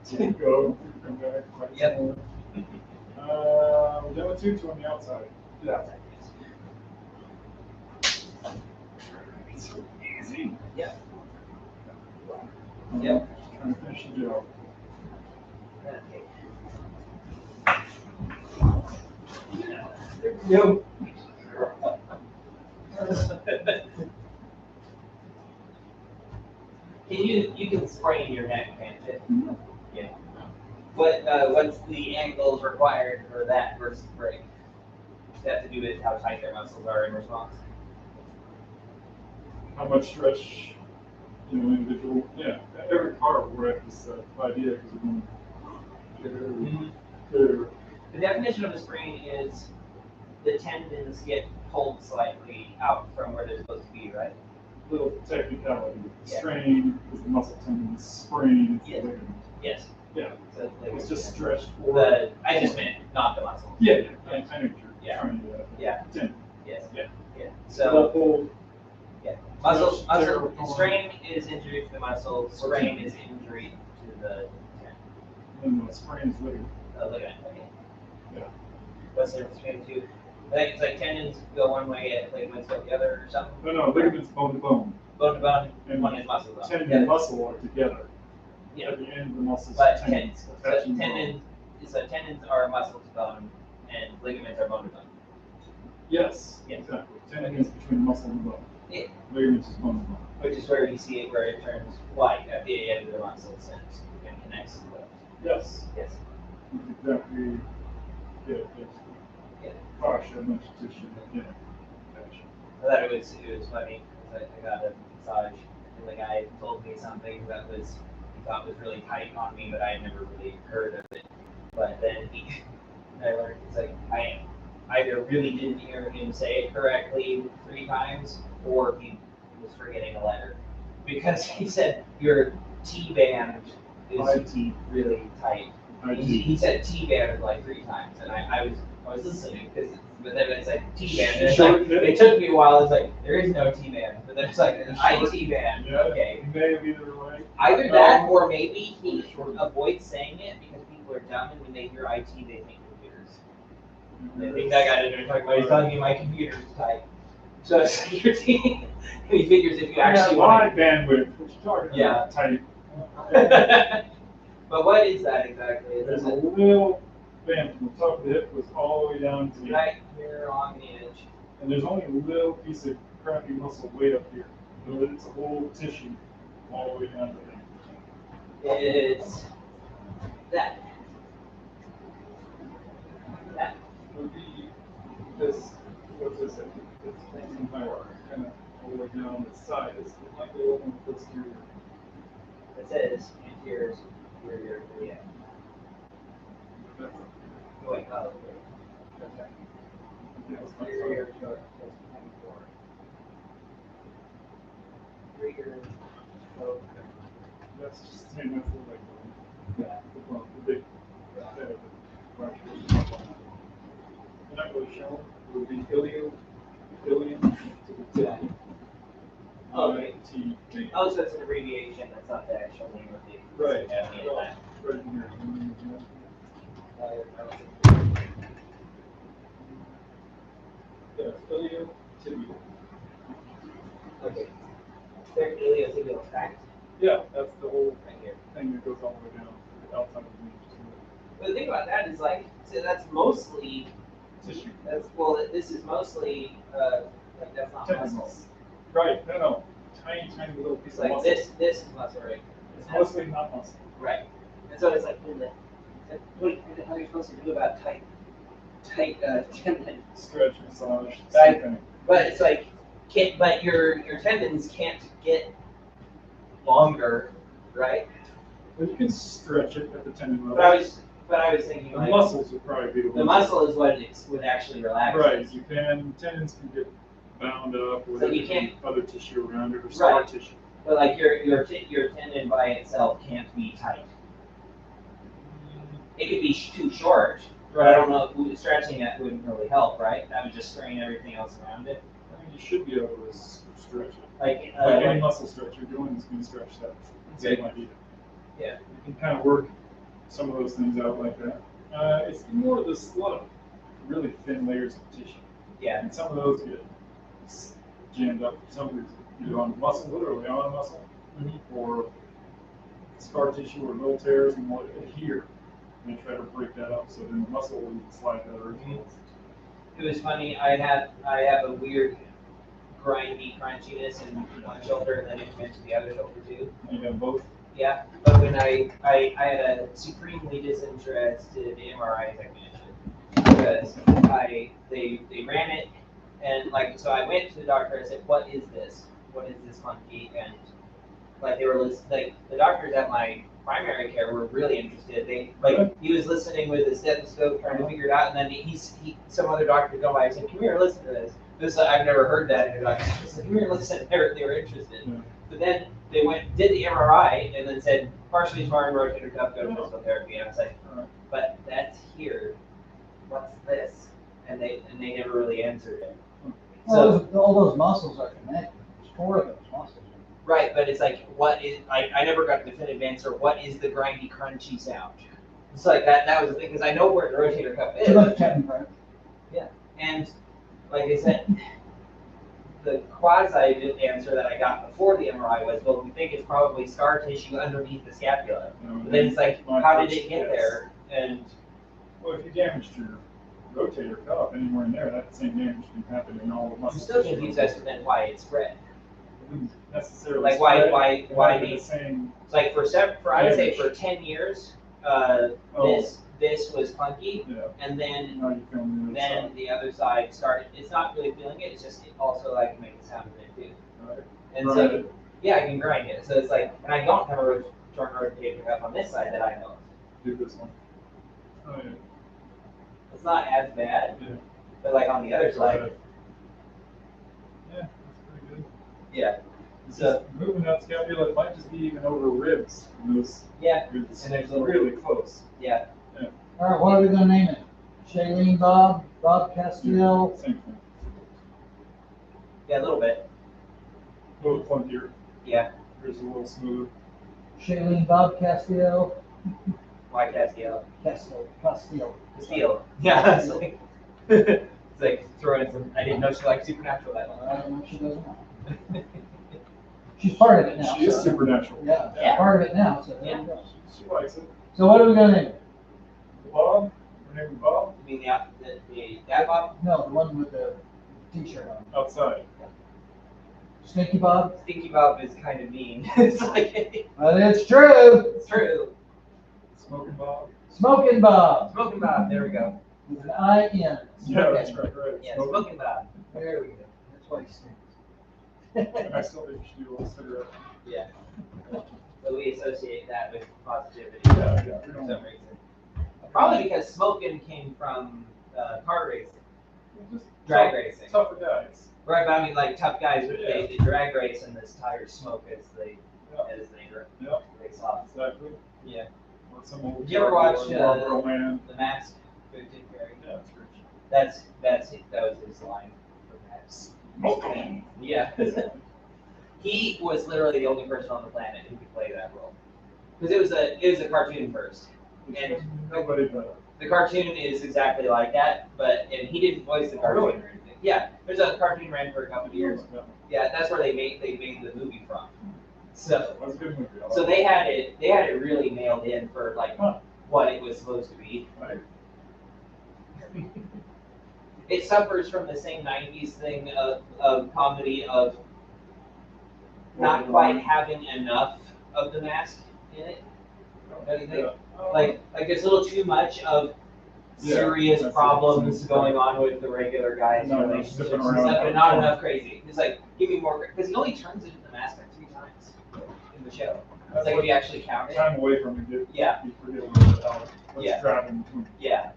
So go, come back. Right. Yep. We're done with two on the outside. Yeah. It's so easy. Yep. Trying to finish the job. Okay. Yep. You can sprain your neck, can't you? Yeah. What's the angles required for that versus break? Does that have to do with how tight their muscles are in response? How much stretch, individual, every car will have this idea because we're going to The definition of a sprain is the tendons get pulled slightly out from where they're supposed to be, right? little technicality. Yeah. Strain is the muscle tendon, sprain is the Yeah. ligament. Yes. Yeah, So, it's just stretched for. I just meant not the muscle. Yeah, I know what you're Yeah. trying to Yeah. tendon. Yes. Yeah. Yeah. So, So muscle Stretch, strain is injury to the muscle. Sprain is injury to the and the sprain is ligament. ligament. Okay. Yeah. What's the difference between the two? I think it's like tendons go one way and ligaments go the other or something. No, ligaments bone to bone. Bone to bone, And one is muscle bone. Tendon and muscle are together. Yeah. At the end of the muscles. But tendons. tendons are muscle to bone and ligaments are bone to bone. Yes, Yeah. exactly. Tendon is between the muscle and the bone. Yeah. Ligaments is bone to bone. Which is where you see it where it turns white at the end of the muscles and connects to those. Yes. Yes. Exactly. Yeah. Yeah. Fascia, much tissue. Yeah. I thought it was funny because I got a massage and the guy told me something that he thought was really tight on me, but I had never really heard of it. But then I learned it's like I either really didn't hear him say it correctly 3 times or he was forgetting a letter. Because he said your T-band is IT. really tight. IT. He said T-band like 3 times, and I was listening but then it's like T-band, and it's Short like, bit. it took me a while. It's like there is no T-band, but then it's like an Short. IT-band. Yeah. Okay, You may have either way. either No. that or maybe he Short. avoids saying it because people are dumb, and when they hear IT, they think computers. They think that guy didn't talk about. He's telling me my computer's tight. So it's like your team. He figures if you actually wide bandwidth, what you talking about? Yeah. Tight. But what is that exactly? There's Is a it little band from the top of the hip goes all the way down to the right here along the edge? and there's only a little piece of crappy muscle way up here. So it's a whole tissue all the way down to the hip. It's that. That. Would be this, what's this? It's kind of all the way down the side. It's like the open posterior. It says anterior, superior, yeah. Oh, wait, oh, okay. Posterior, short, forward. Superior, oh, That's just saying that's the leg bone. yeah. The big head of the fracture. And that was shown, it would be ilium to the tip. Okay. T. Oh, so it's an abbreviation, that's not the actual name of the. Right. Yeah, yeah, Right in here. Yeah, ilium tibial. Okay. There's iliotibial tract Yeah, that's the whole right here. thing that goes all the way down to the outside of the knee. But the thing about that is like, so that's mostly, Tissue. this is mostly, like that's not Tendons. muscle. Right, no. Tiny little piece It's of like muscle. this is muscle, right? It's mostly not muscle. Right. And so it's like, what how are you supposed to do about tight tendon? Stretch, massage, Right. same thing. But it's like, but your tendons can't get longer, right? But you can stretch it at the tendon level. But I was thinking The like, muscles would probably be the the ones. muscle is what it would actually relax. Right, you can, tendons can get bound up with So you can't- other tissue around it or scar Right. tissue. But like your tendon by itself can't be tight. It could be too short, but I don't know if stretching it wouldn't really help, right? That would just strain everything else around it. I mean, you should be able to stretch it. Like, Like any muscle stretch you're doing is going to stretch that. Same idea. Yeah. You can kind of work some of those things out like that. It's more of this lot of really thin layers of tissue. Yeah. And some of those get jammed up. Some of these either on muscle, literally on a muscle, or scar tissue or little tears and what adhere. And they try to break that up so then the muscle will slide that original. It was funny. I have a weird grindy crunchiness in one shoulder, and then it went to the other shoulder too. You have both. Yeah, but when I had a supremely disinterested MRI technician because they ran it, and like, so I went to the doctor. I said, "What is this? What is this monkey?" And like they were like the doctors at my primary care were really interested. He was listening with a stethoscope trying to figure it out, and then some other doctor go by and said, "Come here, listen to this." I've never heard that. And I said, "Come here, listen." They were interested. Yeah. But then they did the MRI, and then said partially torn rotator cuff, go to physical therapy. And I was like, "But that's here. What's this?" And they never really answered it. So all those muscles are connected. There's 4 of those muscles. Right, but it's like, what is? I never got a definitive answer. What is the grindy, crunchy sound? It's like that. That was the thing because I know where the rotator cuff is. Too much technical. Yeah, and like I said, the quasi answer that I got before the MRI was, well, we think it's probably scar tissue underneath the scapula. But then it's like, how did it get there? And well, if you damaged your rotator cuff anywhere in there, that same damage can happen in all the I'm muscles. still confused as to then why it spread. It wouldn't necessarily Like spread. why It might be the the same. it's like for I would say for 10 years, this was funky, Yeah. and then Now you feel the other the other side started. It's not really feeling it. It's just also like make the sound of it too. side, right? And Right. so yeah, I can grind it. So it's like, and I don't have a torn rotator cuff on this side that I know of. Do this one. Oh yeah. It's not as bad, Yeah. but like on the other side, Yeah, that's pretty good. yeah. It's So just moving that scapula, it might just be even over ribs. And those, yeah, it's and there's little really close. yeah. All right, what are we gonna name it? Shailene Bob Castile. Same thing. Yeah, a little bit. A little clunkier. Yeah. Here's a little smoother. Shailene Bob Castile. Why Castiel? Castile. Steel. Yeah. It's like, it's like throwing some. I didn't know she liked Supernatural that I much. don't know if she doesn't know. She's part of it now. She is so- supernatural. Yeah, she's Yeah. part of it now, so there Yeah. you go. She likes it. So what are we gonna name it? Bob? Her name is Bob? You mean the that Bob? No, the one with the t-shirt on. Outside. Stinky Bob? Stinky Bob is kind of mean. It's like But it's true. it's true. Smoking Bob? Smoking Bob. Smoking Bob. There we go. With an I-N. Yeah, that's right. Yeah, Smoking. Smoking Bob. There we go. That's why he stinks. And I still think you should do a little cigarette. Yeah. So we associate that with positivity Yeah, yeah. for some reason. Probably because smoking came from car racing, Just drag tough- racing. Tougher guys. Right, but I mean, like tough guys, Yeah. they drag race and this tires smoke as they Yeah, race off. exactly. Yeah. Or some old Did you ever watch, Marlboro Man. The Mask with Jim Carrey. Yeah, that's rich. That was his line for that. Smoking. Yeah. He was literally the only person on the planet who could play that role. Because it was a cartoon first. And Nobody better. the cartoon is exactly like that, and he didn't voice the cartoon or anything. Yeah, there's a cartoon ran for a couple of years. Yeah, that's where they made the movie from. So That's a good movie. I like so it. they had it really nailed in for like what it was supposed to be. Right. It suffers from the same 90s thing of comedy of not quite having enough of the mask in it. Don't you think? Yeah. Like there's a little too much of Yeah, serious that's problems it. going on with the regular guys' No, no, relationships and zipping stuff, around. and not enough crazy. It's like, give me more, because he only turns into the mask like 3 times in the show. It's like if you actually count it. Time away from it. Yeah. You forget a little bit how what's Yeah. driving between. Yeah.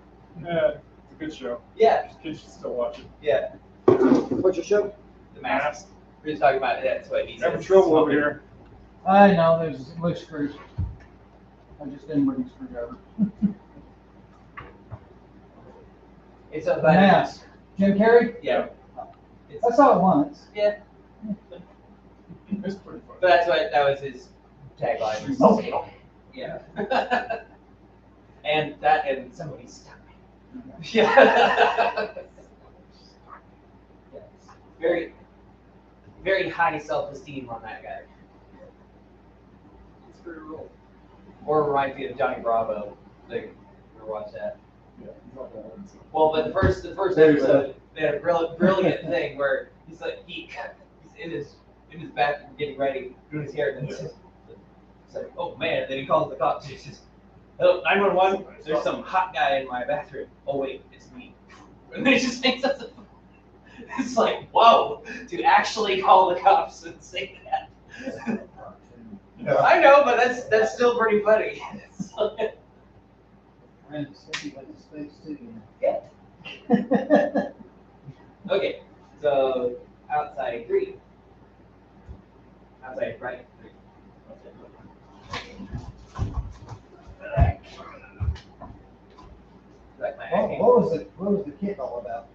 Yeah, it's a good show. Yeah. Kids should still watch it. Yeah. What's your show? The mask. We're just talking about it. That's what he said. Having trouble over here. I know, there's loose screws. I just didn't bring a screwdriver. It's a The Mask. Jim Carrey? Yeah. I saw it once. Yeah. It's pretty fun. But that was his tagline. Smoking. Yeah. and somebody stuck me. Yeah. Yes. Very, very high self-esteem on that guy. It's very real. Or reminds me of Johnny Bravo. Like, you ever watch that? Yeah, he's not that one, so. Well, but the first episode, they had a brilliant thing where he's like he's in his bathroom getting ready, doing his hair, and then it's like, oh man, and then he calls the cops. He says, hello, 911, there's some hot guy in my bathroom. Oh wait, it's me. And then he just makes us it's like, whoa, to actually call the cops and say that. Yeah. I know, but that's still pretty funny. Brandon said he went to space too. Yeah. Yeah. Okay, so outside 3. Outside right 3. Like my hacking. What was the kit all about?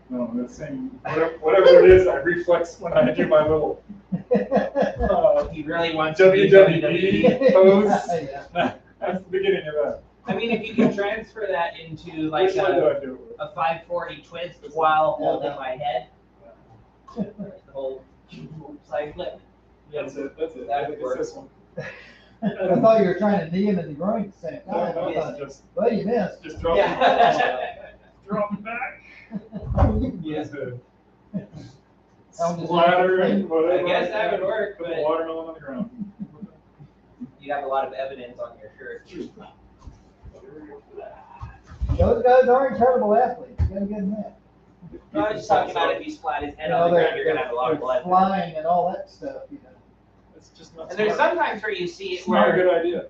No, the same, whatever it is, I reflex when I do my little He really wants to be WWE pose. Yeah. That's the beginning of that. I mean, if you can transfer that into like Which one do I do? a 540 twist while Yeah. holding my head, the whole side flip. That's it, that's it. That would It's work. this one. I thought you were trying to knee him in the groin at the same No, time. no, I it's thought, just, well, you missed. just drop Yeah. drop it back. Yeah. That's it. I'm just- Splattering, whatever. I guess that would work, Put the but watermelon on the ground. you have a lot of evidence on your shirt. Those guys are incredible athletes. You gotta give them that. No, I was just talking about if you splat his head You on know, the ground, you're gonna have a lot of they're blood. flying and all that stuff, you know. It's just not And there's smart. sometimes where you see it It's not a where good idea.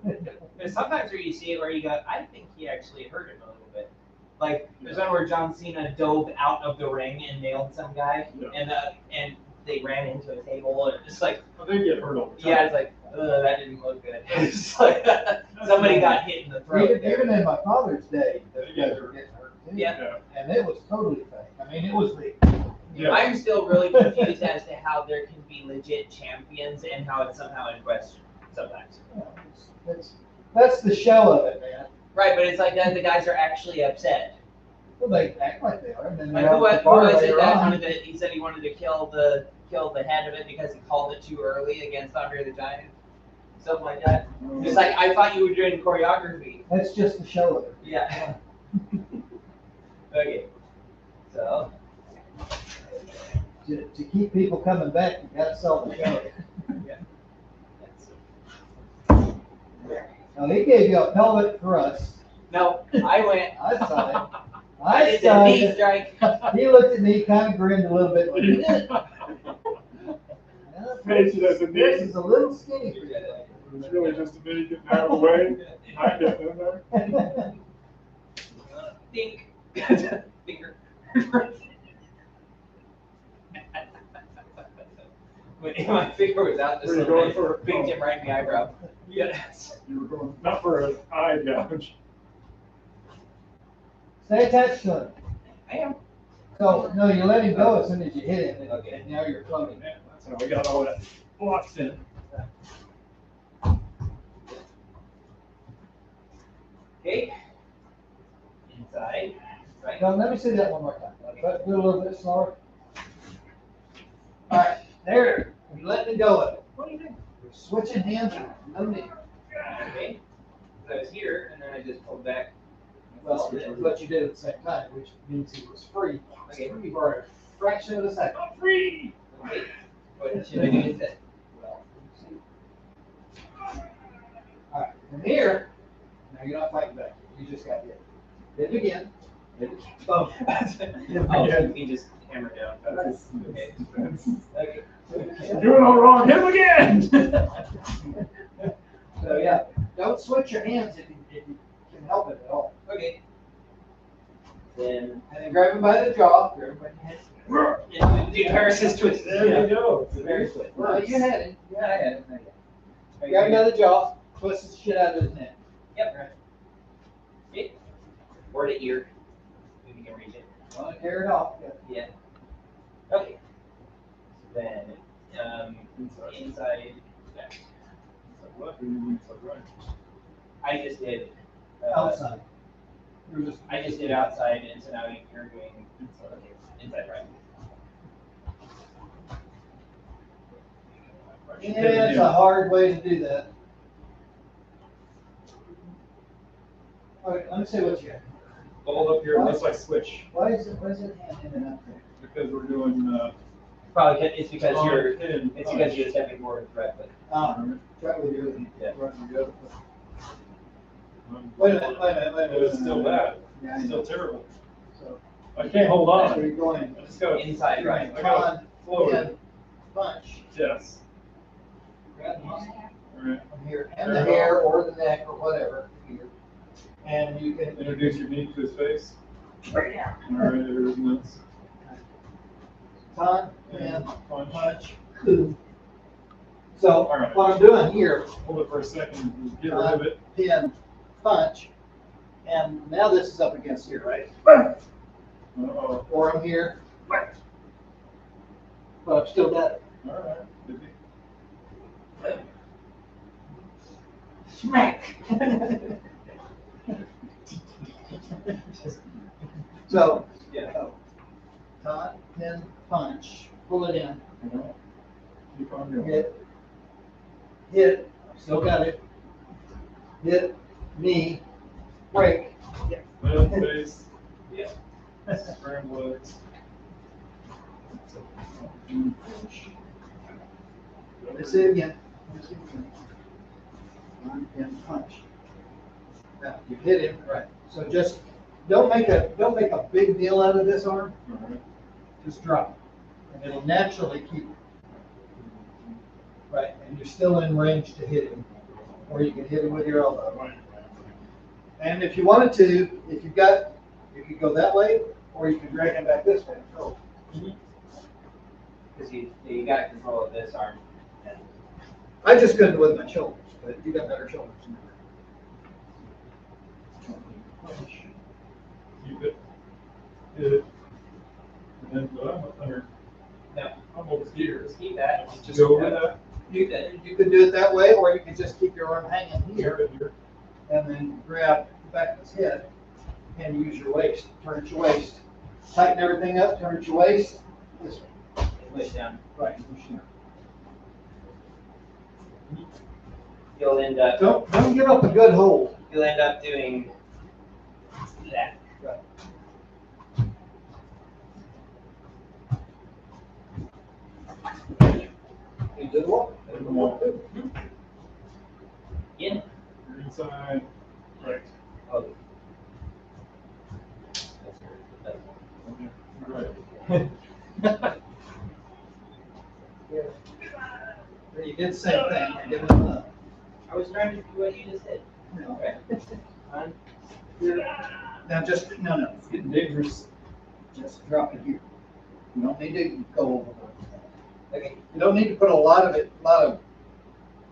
there's sometimes where you see it where you go, I think he actually hurt him a little bit. Like there's one where John Cena dove out of the ring and nailed some guy, Yeah. and they ran into a table and it's like, Well, they get hurt all the time. yeah, it's like, that didn't look good. It's like somebody got hit in the throat. Even in my father's day, those guys were getting hurt too. Yeah. Yeah. And it was totally fake. I mean, it was the. Yeah. I'm still really confused as to how there can be legit champions and how it's somehow in question sometimes. That's the show of it, man. Right, but it's like that the guys are actually upset. Well, they act like they are, and then Like they're who out was, at the bar who was it later that on. wanted to, he said he wanted to kill the head of it because he called it too early against Andre the Giant? Something like that. It's like, I thought you were doing choreography. That's just the show of it. Yeah. Okay. So, To keep people coming back, you gotta sell the show. Now, he gave you a pelvic thrust. no, I went. I saw it. I I did saw the knee it. strike. He looked at me, kind of grinned a little bit. Like, Paige does a this knee. is a little skinny for you. It's really just a knee getting out of the way. I get in there. Dink. Finger. When my finger was out this Were you little going bit, for- pinged him right in the eyebrow. Yes. You were going, not for an eye gouge. Stay attached to him. I am. So, no, you let him go as soon as you hit him, Okay. and now you're floating. Yeah, that's how we got all that blocks in. Okay. Inside. Right. No, let me see that one more time. But do a little bit slower. All right, there. You're letting it go of it. What are you doing? You're switching hands. No need. Okay. So I was here, and then I just pulled back. Well, that's what you did at the same time, which means he was free. Okay. Free for a fraction of a second. I'm free. Okay. What should I do instead? Well, you see. All right, from here, now you're not fighting back. You just got hit. Hit it again. Hit it again. Boom. Oh, he just hammered down. That's- Okay. that's- Okay. You're doing all wrong. Hit him again. So yeah, don't switch your hands if you can help it at all. Okay. Then And then grab him by the jaw. Grab him by the head. do Harris's twist. There you go. It's a very twist. Well, you had it. Yeah, I had it. Grab him by the jaw. Twist the shit out of his neck. Yep. Okay. Or the ear. If you can reach it. Want to tear it off? Yeah. Okay. So then, Inside. inside. Left. Inside left or you inside right? I just did. Outside. I just did outside, and so now you're doing inside, right? Yeah, it's a hard way to do that. All right, let me see what you got. Hold up here, it looks like switch, Why is it handing up there? because we're doing, Probably, it's because you're, hidden it's because you're stepping forward correctly. Try with your other hand. Yeah. Right with your other foot. punch. Wait a minute. It's still bad, Yeah, I it's know. still terrible. So, I can't hold so on, you're going. I just gotta, Inside, right? I gotta Con, float pin, it, punch. yes. Grab the muscle Alright, from here, and the hair or the neck or whatever here. And you can. introduce your knee to his face. Right here. Alright, there's nuts. Con, pin, Punch. punch, coup. So All right. what I'm doing here, Hold it for a second, get rid of it. pin, punch, and now this is up against here, right? Uh-oh, Or I'm here. But I've still got it. alright, busy. Smack. So, Yeah. con, pin, punch, pull it in, Keep on going. hit, still got it. Hit, knee, break. Left face. Yeah. Scramble legs. Let's see it again. Con, pin, punch. Now, you hit him, right. So just, don't make a big deal out of this arm, Alright. just drop it. And it'll naturally keep it. Right, and you're still in range to hit him, or you can hit him with your elbow. And if you wanted to, you could go that way, or you could drag him back this way. So, Because you got control of this arm. And I just couldn't with my shoulders, but you got better shoulders than Keep it. Hit it. And then put them under. No. Almost here. just keep that. Just go over that. You could do it that way, or you could just keep your arm hanging here, Here. and then grab the back of his head, and use your waist, turn at your waist. Tighten everything up, turn at your waist, this way. Push down. Right, push down. You'll end up. Don't give up a good hold. You'll end up doing that. Right. You did what? In. You're inside. Right. Oh. Okay. Right. You did the same thing. You did it enough. I was trying to do what you just did. Okay. On. Now just, no, it's getting dangerous. Just drop it here. You don't need to go overboard. Okay. You don't need to put a lot of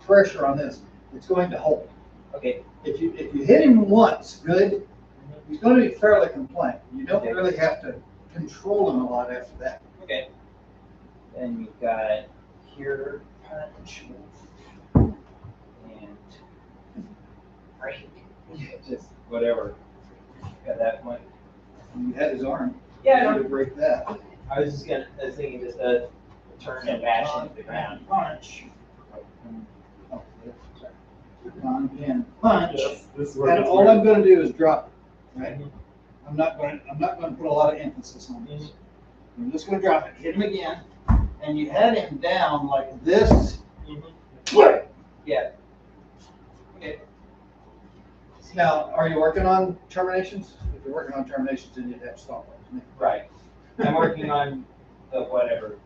pressure on this. It's going to hold. Okay. If you hit him once, good, he's going to be fairly compliant. You don't really have to control him a lot after that. Okay. Then you've got here punch and break. Just whatever. Got that point. You had his arm. Yeah, I You know. had to break that. I was thinking just a turn and bash into the ground. Punch. Oh, sorry. Con, pin, punch. Yes, this is where And it's all weird. I'm going to do is drop it, right? I'm not going to put a lot of emphasis on this. I'm just going to drop it, hit him again, and you had him down like this. Yeah. Okay. Now, are you working on terminations? If you're working on terminations, then you'd have to stop it. Right. I'm working on the whatever.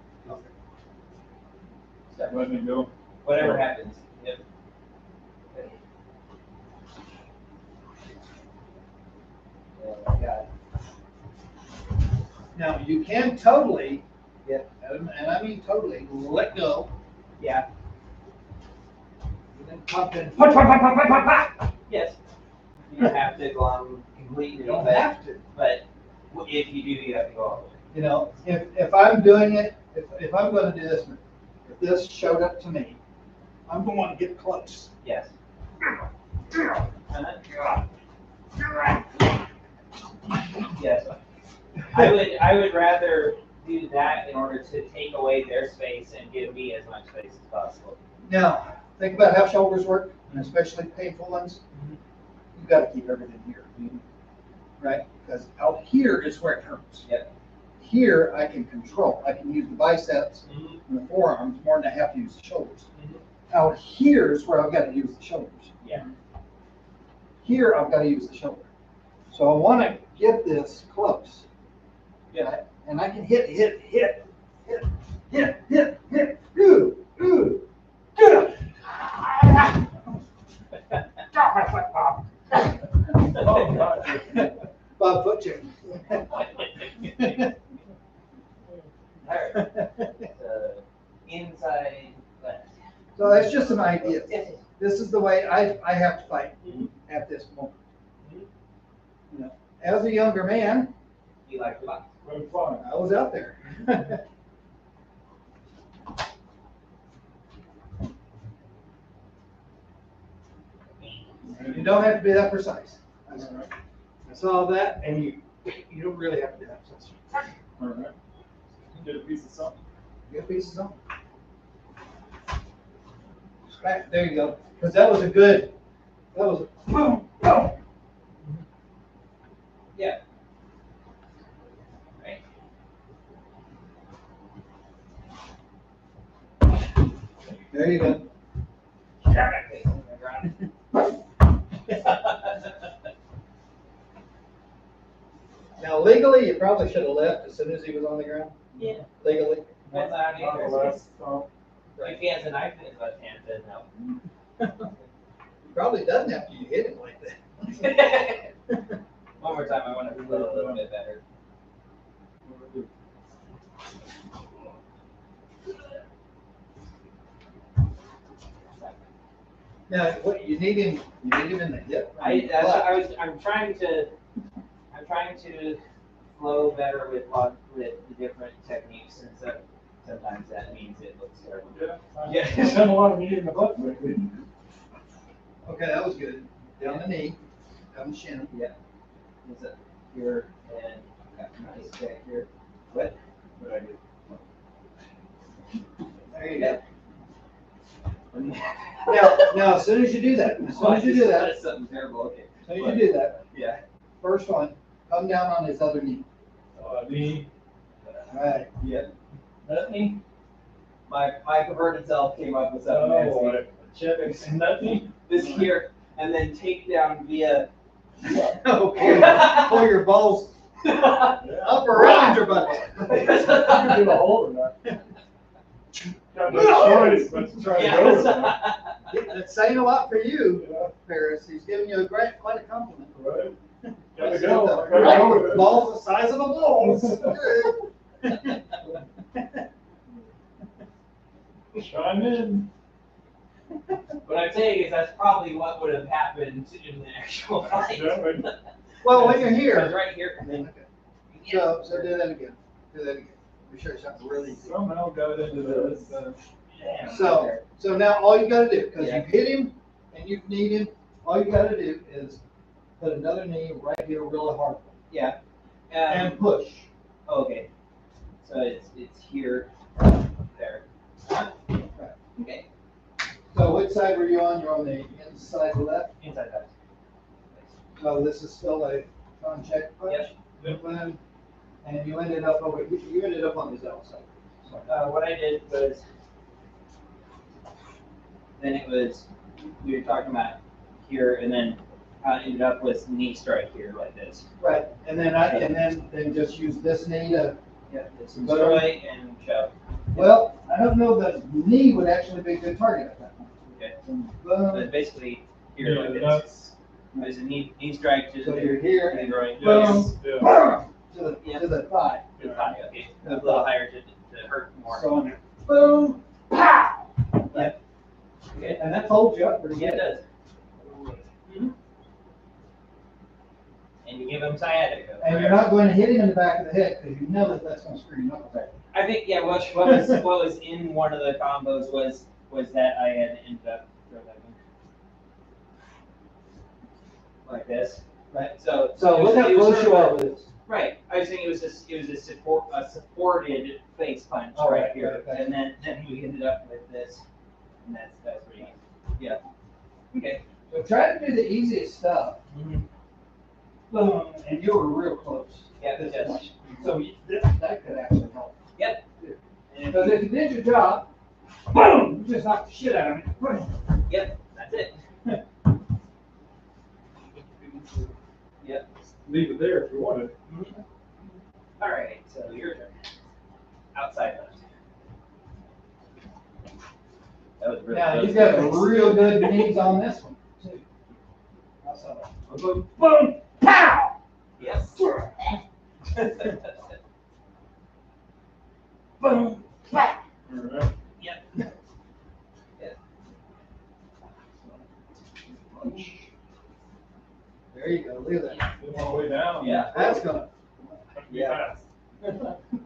So, Let me go. whatever happens. Yep. Okay. Yeah, I got it. Now, you can totally, and I mean totally, let go, Yeah. and then pump in. Yes. You don't have to go on completely, You don't but, have to. but if you do, you have to go all the way. You know, if I'm doing it, if I'm going to do this, if this showed up to me, I'm going to get close. Yes. I would rather do that in order to take away their space and give me as much space as possible. Now, think about how shoulders work, and especially painful ones. You've got to keep everything here, right? Because out here is where it hurts. Yep. Here, I can control. I can use the biceps and the forearms more than I have to use the shoulders. Out here is where I've got to use the shoulders. Yeah. Here, I've got to use the shoulder. So I want to get this close. Yeah. Right? And I can hit. Ooh, ooh, good. Oh, God. Bob foot check. Inside left. So it's just an idea. This is the way I have to fight at this moment. You know, as a younger man, You like to box? I'm fine. I was out there. You don't have to be that precise. I saw that, and you don't really have to be that precise. All right. Get a piece of something. Get pieces on. Right, there you go. Because that was a good. That was a boom, boom. Yeah. Right. There you go. Now legally, you probably should have left as soon as he was on the ground. Yeah. Legally. What's that? Not the last, If he has a knife in his left hand, then no. He probably doesn't after you hit him like that. One more time, I want to flow a little bit better. Now, what you need him in the hip. I'm trying to flow better with the different techniques, and so sometimes that means it looks terrible. yeah. I've done a lot of meat in the butt lately. Okay, that was good. Down the knee, down the shin. Yeah. Is it here and got nice back here? What? What I do? There you go. Now, as soon as you do that, That's something terrible. Okay. as soon as you do that, Yeah. first one, come down on his other knee. Knee. All right. Yeah. That me? My perverted self came up with something Oh, fancy. check nothing. This here, and then take down via. Pull your balls up around your butt. You can do a hole in that. Got no choice but to try to go with that. It's saying a lot for you, Yeah, Paris. He's giving you quite a compliment. right. Gotta go. Gotta go with it. Balls the size of a balls. Chime in. What I'm saying is that's probably what would have happened in the actual fight. Yeah, right. Well, when you're It's here, right here, and then. so do that again. Do that again. Be sure it's something really easy. Somehow got into this. Damn, So now all you gotta do, because Yeah. you've hit him and you've kneed him, all you gotta do is put another knee right here really hard Yeah. and push. Okay. So it's here, there. Okay. So which side were you on? You're on the inside left. Inside that. So this is still a contact punch. Yep. And you ended up on his outside. So, What I did was, then it was, we were talking about here, and then ended up with knee strike here like this. right, and then then just use this knee to. Yeah, destroy and shove. Well, I don't know that knee would actually be a good target at that point. Okay. Boom. But basically here Yeah, like this. that's. There's a knee strike to So the you're here to the and groin. boom, Yeah. to the thigh. To the thigh, okay. A little higher to hurt more. So on there, boom, pow. Yep. Okay. And that holds you up pretty Yeah, it good. does. And you give him sciatica. And you're not going to hit him in the back of the head because you know that that's going to screw your knuckles out. I think, yeah, what was in one of the combos was that I had ended up like this. Right. So So look how it was close sort you of are with this. Right, I was saying it was a supported face punch Oh, right right, here, right, and then we ended up with this, and that's pretty nice. Yeah. Okay. So try to do the easiest stuff. Boom, and you were real close. Yeah, This yes. much. So that could actually help. Yep. Because if you did your job, boom, you just knocked the shit out of it. Boom. Yep, that's it. Yep. Leave it there if you want it. All right, so your turn. Outside left. That was really Now, close. you got a real good knees on this one, too. Outside left. Boom, boom, pow! Yes. Boom, pow! All right. Yep. There you go, look at that. Get all the way down. Yeah. That's gonna, Yeah.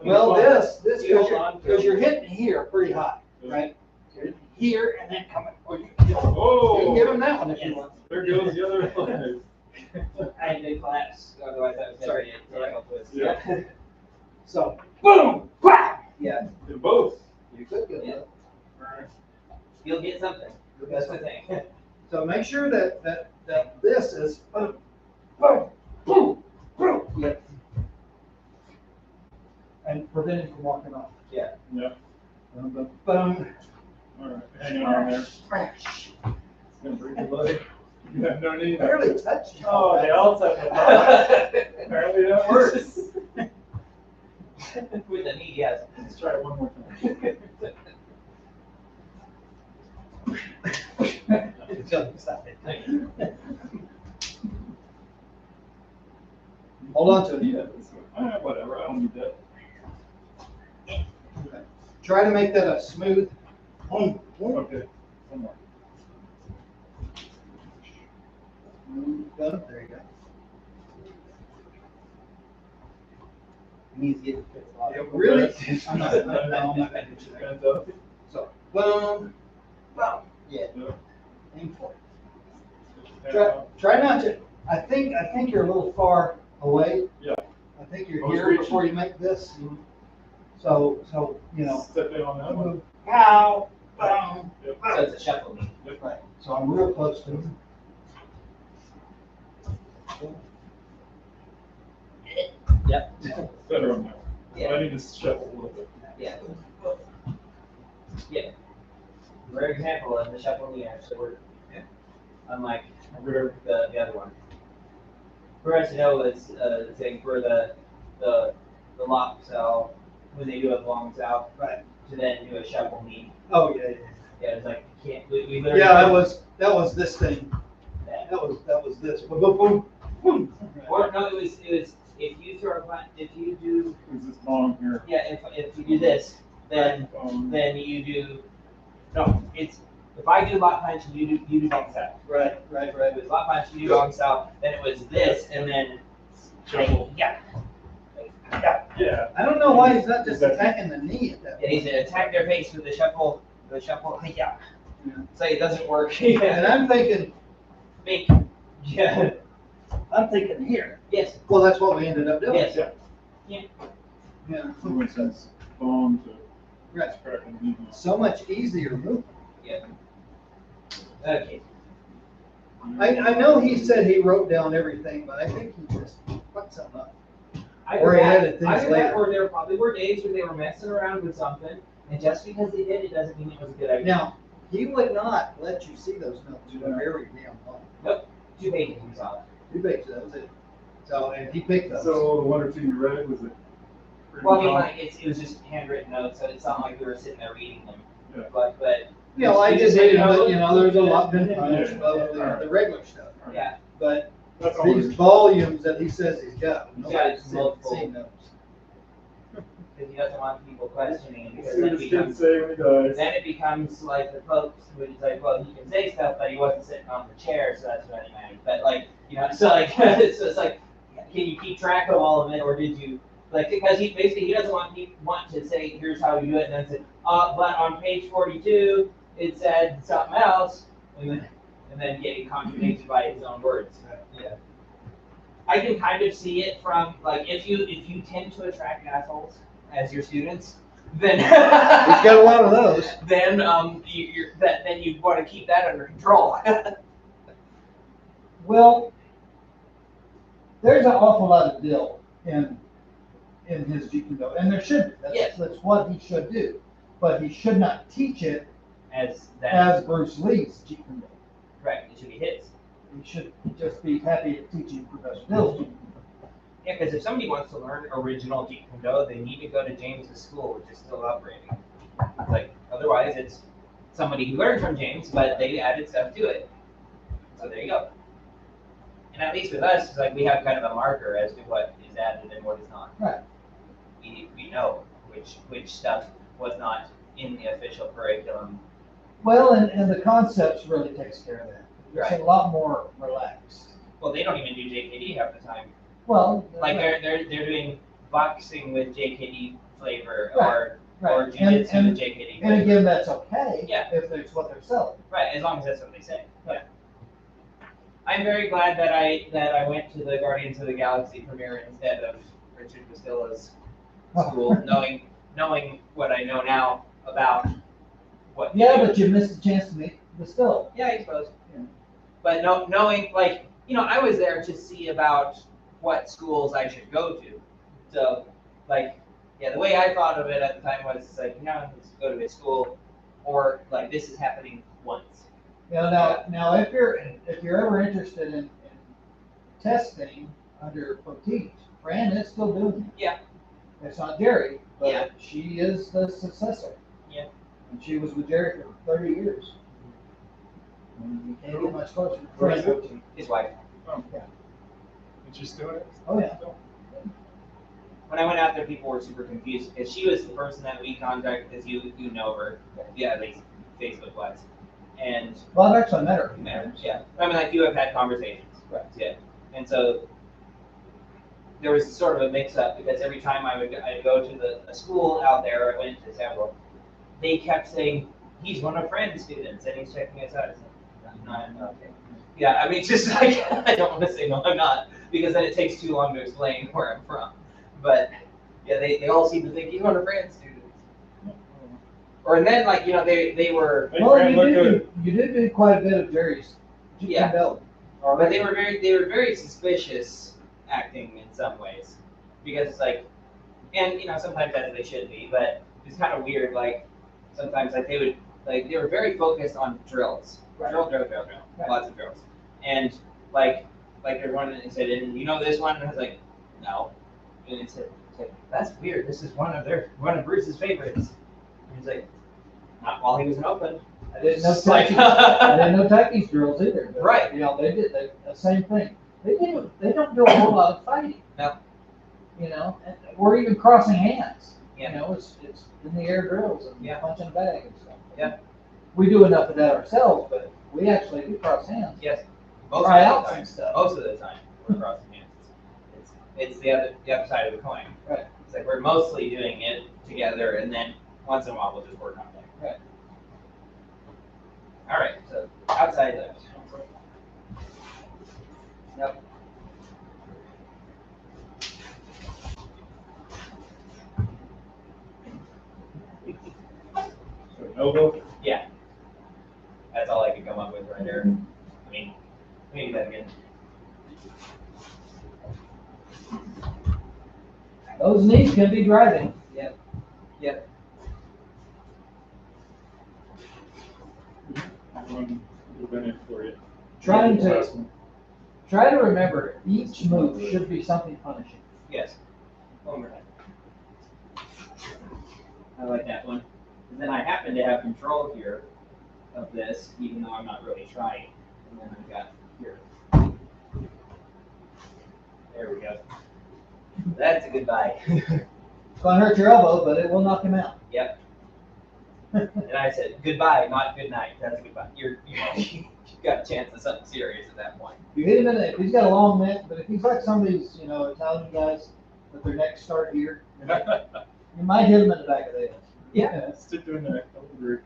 well, this, You hold on to because it. you're hitting here pretty high, right? You're hitting here and then coming, or you can Oh, give them that one if you Yes. want. there goes the other leg. I did collapse, otherwise that was Sorry. gonna be a twist. Yeah. So, boom, whack! Yeah. In both. You could get Yeah. that. You'll get something. That's the thing. So make sure that this is boom, boom, boom, boom. Yeah. And prevent him from walking off. Yeah. Boom, boom. All right. Hang on there. It's gonna break your leg. You have no need. Barely touched you. Oh, they all touch it. Apparently that works. With the knee, yes. Let's try it one more time. Stop it. Hold on to it. Yeah, whatever. I don't need that. Try to make that a smooth. Boom, boom. Okay. One more. Boom, there you go. Knees get It really. I'm not gonna get you there. Hands up. So, boom, boom. Yeah, Yeah. aim for it. Hands Try, up. try not to. I think you're a little far away. Yeah. I think you're I was here reaching. before you make this. So you know. Step in on that one. Pow, boom. Yep. So it's a shuffle knee. Right. So I'm real close to him. Yep. Better on that one. Yeah. I need to shuffle a little bit. Yeah. Yeah. For example, of the shuffle knee actually worked. Unlike the other one. For us to know is the thing for the lock cell when they do a long cell Right. to then do a shuffle knee. Oh, yeah, yeah. Yeah, it's like you can't we literally Yeah, that was this thing. that. That was this. Boom, boom, boom, boom. Or no, it was if you throw a punch, if you do Is this long here? yeah, if you do this, then you do no, it's if I do lock punch and you do long south. Right. If it was lock punch and you do long south, then it was this and then Shuffle. yeah. Yeah. I don't know why he's not just attacking the knee at that Yeah, he's point. gonna attack their face with the shuffle yeah. Yeah. So it doesn't work. And Yeah. I'm thinking Yeah. here. Yes. Well, that's what we ended up doing. Yes. Yeah. Yeah. We went from bone to Right. cracking knee. So much easier movement. Yeah. Okay. I know he said he wrote down everything, but I think he just fucked something up. Either Or he that- added things either that, later. or there probably were days where they were messing around with something, and just because they did, it doesn't mean it was a good idea. Now, he would not let you see those notes. They're very damn long. 2 pages we saw it. He picked those. So, and he picked those. So the one or two you read, was it? pretty Well, I mean, long? like, it was just handwritten notes, so it's not like we were sitting there reading them. Yeah. But, You know, I You just say, did, but you know, there's a lot been Yeah. punched above the regular stuff. yeah, But That's all. these volumes that he says he's got, He's got nobody's multiple. seen those. because he doesn't want people questioning it, because See then what it this kid becomes, say when he dies. then it becomes like the Pope, which is like, well, he can say stuff, but he wasn't sitting on the chair, so that's what it matters. But like, you know, so like, so it's like, can you keep track of all of it, or did you, like, because he basically, he doesn't want to say, here's how you do it, and then say, but on page 42, it said something else, and then getting contradicted by his own words. Yeah. I can kind of see it from, like, if you tend to attract assholes as your students, then We've got a lot of those. then then you want to keep that under control. Well, there's an awful lot of dill in his Jeet Kune Do, and there should be. Yes. That's what he should do. But he should not teach it As that, as Bruce Lee's Jeet Kune Do. right, it should be his. He should just be happy at teaching Professor Dill's Jeet Kune Do. Yeah, because if somebody wants to learn original Jeet Kune Do, they need to go to James's school, which is still operating. Like, otherwise, it's somebody who learned from James, but they added stuff to it. So there you go. And at least with us, it's like we have kind of a marker as to what is added and what is not. Right. We know which stuff was not in the official curriculum. Well, and the concepts really takes care of that. It's Right. a lot more relaxed. Well, they don't even do JKD half the time. Well, Like they're doing boxing with JKD flavor Right, or right. jiu-jitsu And- with JKD And flavor. again, that's okay. Yeah. If that's what they're selling. Right, as long as that's what they say. Right. Yeah. I'm very glad that I went to the Guardians of the Galaxy premiere instead of Richard Costello's school, knowing what I know now about what. Yeah, but you missed the chance to meet the still. Yeah, I suppose. Yeah. But knowing, like, I was there to see about what schools I should go to. So, like, yeah, the way I thought of it at the time was like, let's go to a school, or like this is happening once. Now, if you're ever interested in testing under Poteet, Fran is still doing it. Yeah. It's not Jerry, but Yeah. she is the successor. Yeah. And she was with Jerry for 30 years. And you can't get much closer. Where is Fran it? Poteet. His wife. Oh, Yeah. and she's doing it? Oh, yeah. When I went out there, people were super confused because she was the person that we contacted because you know her, yeah, at least Facebook wise, and Well, I've actually met her a few times. yeah, I mean, like, you have had conversations, Right. yeah, and so there was sort of a mix-up because every time I'd go to a school out there, I went to several, they kept saying he's one of Fran's students and he's checking us out. It's like, no, I'm not. Okay. Yeah, I mean, just like I don't want to say no, I'm not, because then it takes too long to explain where I'm from. But yeah, they all seem to think he's one of Fran's students. Or and then, like, they were, Hey, Well, Fran, look good. you did do quite a bit of Jerry's. Yeah. But but they were very suspicious acting in some ways, because it's like, and sometimes as they should be, but it's kind of weird. Like sometimes like they were very focused on drills, Right. drill, Right. lots of drills, and like there's one that said, and this one, and I was like, no, and it's like that's weird. This is one of Bruce's favorites. And he's like, not while he was in Oakland. I didn't know It's like, I didn't know Taki's drills either. But, Right. They did the same thing. They don't do a whole lot of fighting. No. Or even crossing hands. Yeah. It's in the air drills and Yeah. punching a bag and stuff. Yeah. We do enough of that ourselves, but we actually do cross hands. Yes. Most Try of the out time. some stuff. Most of the time, we're crossing hands. It's the other side of the coin. Right. It's like we're mostly doing it together, and then once in a while we'll just work on it. Right. All right. So outside of Yep. So elbow. Yeah. That's all I could come up with right there. I mean, maybe that again. Those knees can be driving. Yep. Yep. One would have been it for you. Trying The to last one. try to remember each move should be something punishing. Yes. One more time. I like that one. And then I happen to have control here of this, even though I'm not really trying. And then I've got here. There we go. That's a goodbye. It's gonna hurt your elbow, but it will knock him out. Yep. And I said goodbye, not good night. That's a goodbye. You've got a chance of something serious at that point. You hit him in if he's got a long neck, but if he's like some of these, Italian guys with their necks start here, you might hit him in the back of the head. Yeah. Stick to the neck. I would agree.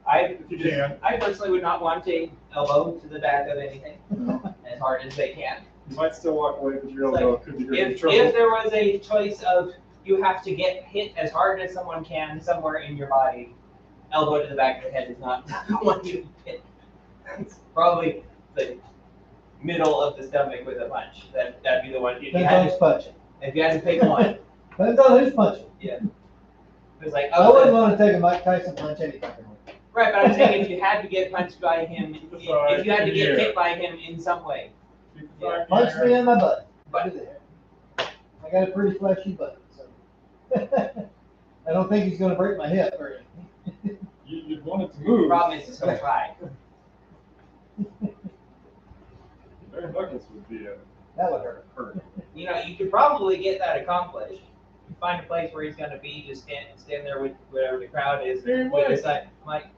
I If you can. personally would not want to elbow to the back of anything as hard as they can. You might still walk away, but you're It's able like, to could be in if trouble. there was a choice of you have to get hit as hard as someone can somewhere in your body, elbow to the back of the head is not the one you hit. It's probably the middle of the stomach with a punch. That'd be the one. If you Depends on had who's punching. to pick one, Depends on who's punching. yeah. It's like, I wouldn't want to take a Mike Tyson punch any fucking way. right, but I'm saying if you had to get punched by him, if you had to get Yeah. hit by him in some way, Yeah. Punch me in my butt. But- Right there. I got a pretty fleshy butt, so. I don't think he's gonna break my hip or anything. You'd want it to the move. problem is it's gonna try. Bare knuckles would be a That would hurt. hurt. You know, you could probably get that accomplished. You find a place where he's gonna be, just stand there with whatever the crowd is, Hey, with what? his like,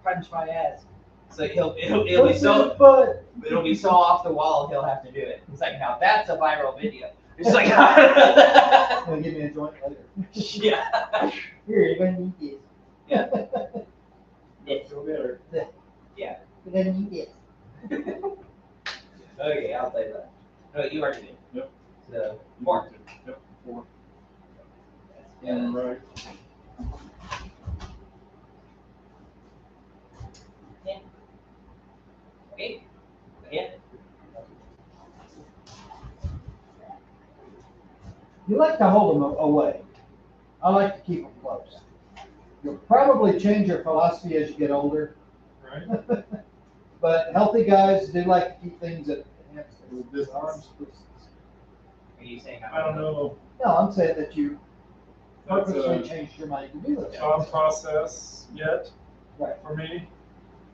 punch my ass. So it'll be Punch me in so the butt. it'll be so off the wall he'll have to do it. It's like, now that's a viral video. It's like Gonna give me a joint later. yeah. Here, you're gonna need this. Yeah. But feel better. Yeah. You're gonna need this. Okay, I'll say that. No, you already did. Yep. So You four. want to. Yep, 4. Yeah. Right. Okay. Yeah. You like to hold them away. I like to keep them close. You'll probably change your philosophy as you get older, Right. but healthy guys do like to keep things at arm's distance. Are you saying I don't know. No, I'm saying that you That's purposely a changed your mind to do that. thought process yet Right. for me.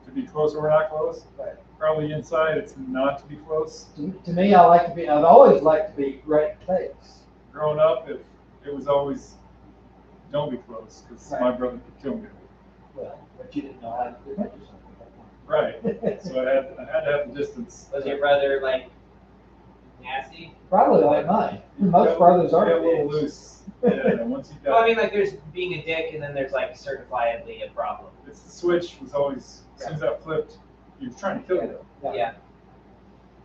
To be close or not close. Right. Probably inside, it's not to be close. To me, I've always liked to be right face. Growing up, it was always don't be close because Right. my brother could kill me. Well, but you didn't know how to defend yourself Right. at that point. So I had to have the distance. was your brother like nasty? Probably like mine. Most brothers are Got a little dicks. loose. Yeah. Once you Well, I got mean, like there's being a dick, and then there's like certifiably a problem. it's the switch was always as soon as that flipped, he was trying to kill you. Yeah.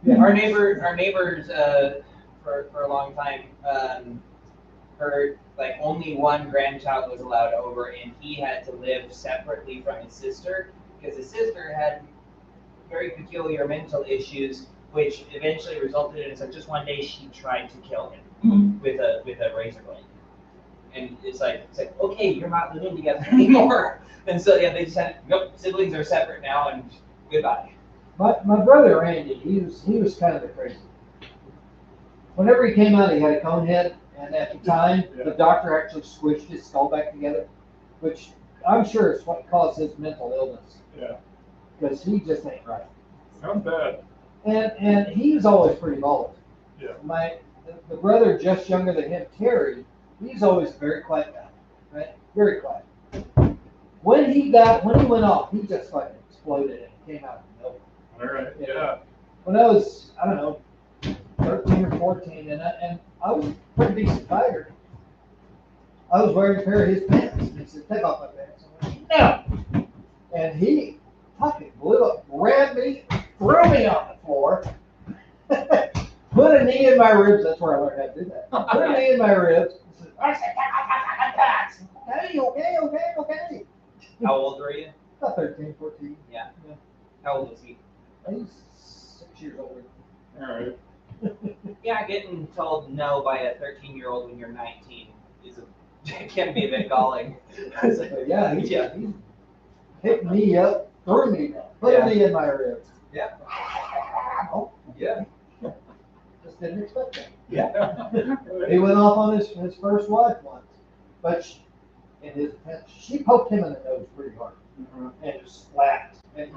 Yeah. Our neighbors, for a long time, her like only one grandchild was allowed over, and he had to live separately from his sister because his sister had very peculiar mental issues, which eventually resulted in so just one day she tried to kill him with a razor blade. And it's like okay, you're not living together anymore. And so yeah, they just said nope, siblings are separate now, and goodbye. My brother Randy, he was kind of the crazy. Whenever he came out, he had a cone head, and at the time, the doctor actually squished his skull back together, which I'm sure is what caused his mental illness, Yeah. because he just ain't right. Sounds bad. And he was always pretty volatile. Yeah. The brother just younger than him, Terry, he's always a very quiet guy, right? Very quiet. When he went off, he just fucking exploded and came out of nowhere. All right. Yeah. Yeah. When I was, I don't know, 13 or 14, and I was a pretty decent fighter. I was wearing a pair of his pants, and he said, "Take off my pants." I went, "No!" And he fucking blew up, grabbed me, threw me on the floor, put a knee in my ribs. That's where I learned how to do that. Put a knee in my ribs. I said, "Take off my pants." Okay. How old were you? About 13, 14. Yeah. How old was he? He's 6 years older. All right. Yeah, getting told no by a 13-year-old when you're 19 can be a bit galling. But yeah, he Yeah. picked me up, threw me down, put Yeah. a knee in my ribs. Yeah. Oh, Yeah. just didn't expect that. Yeah. He went off on his first wife once, but in his defense, she poked him in the nose pretty hard Uh-huh. and just slapped and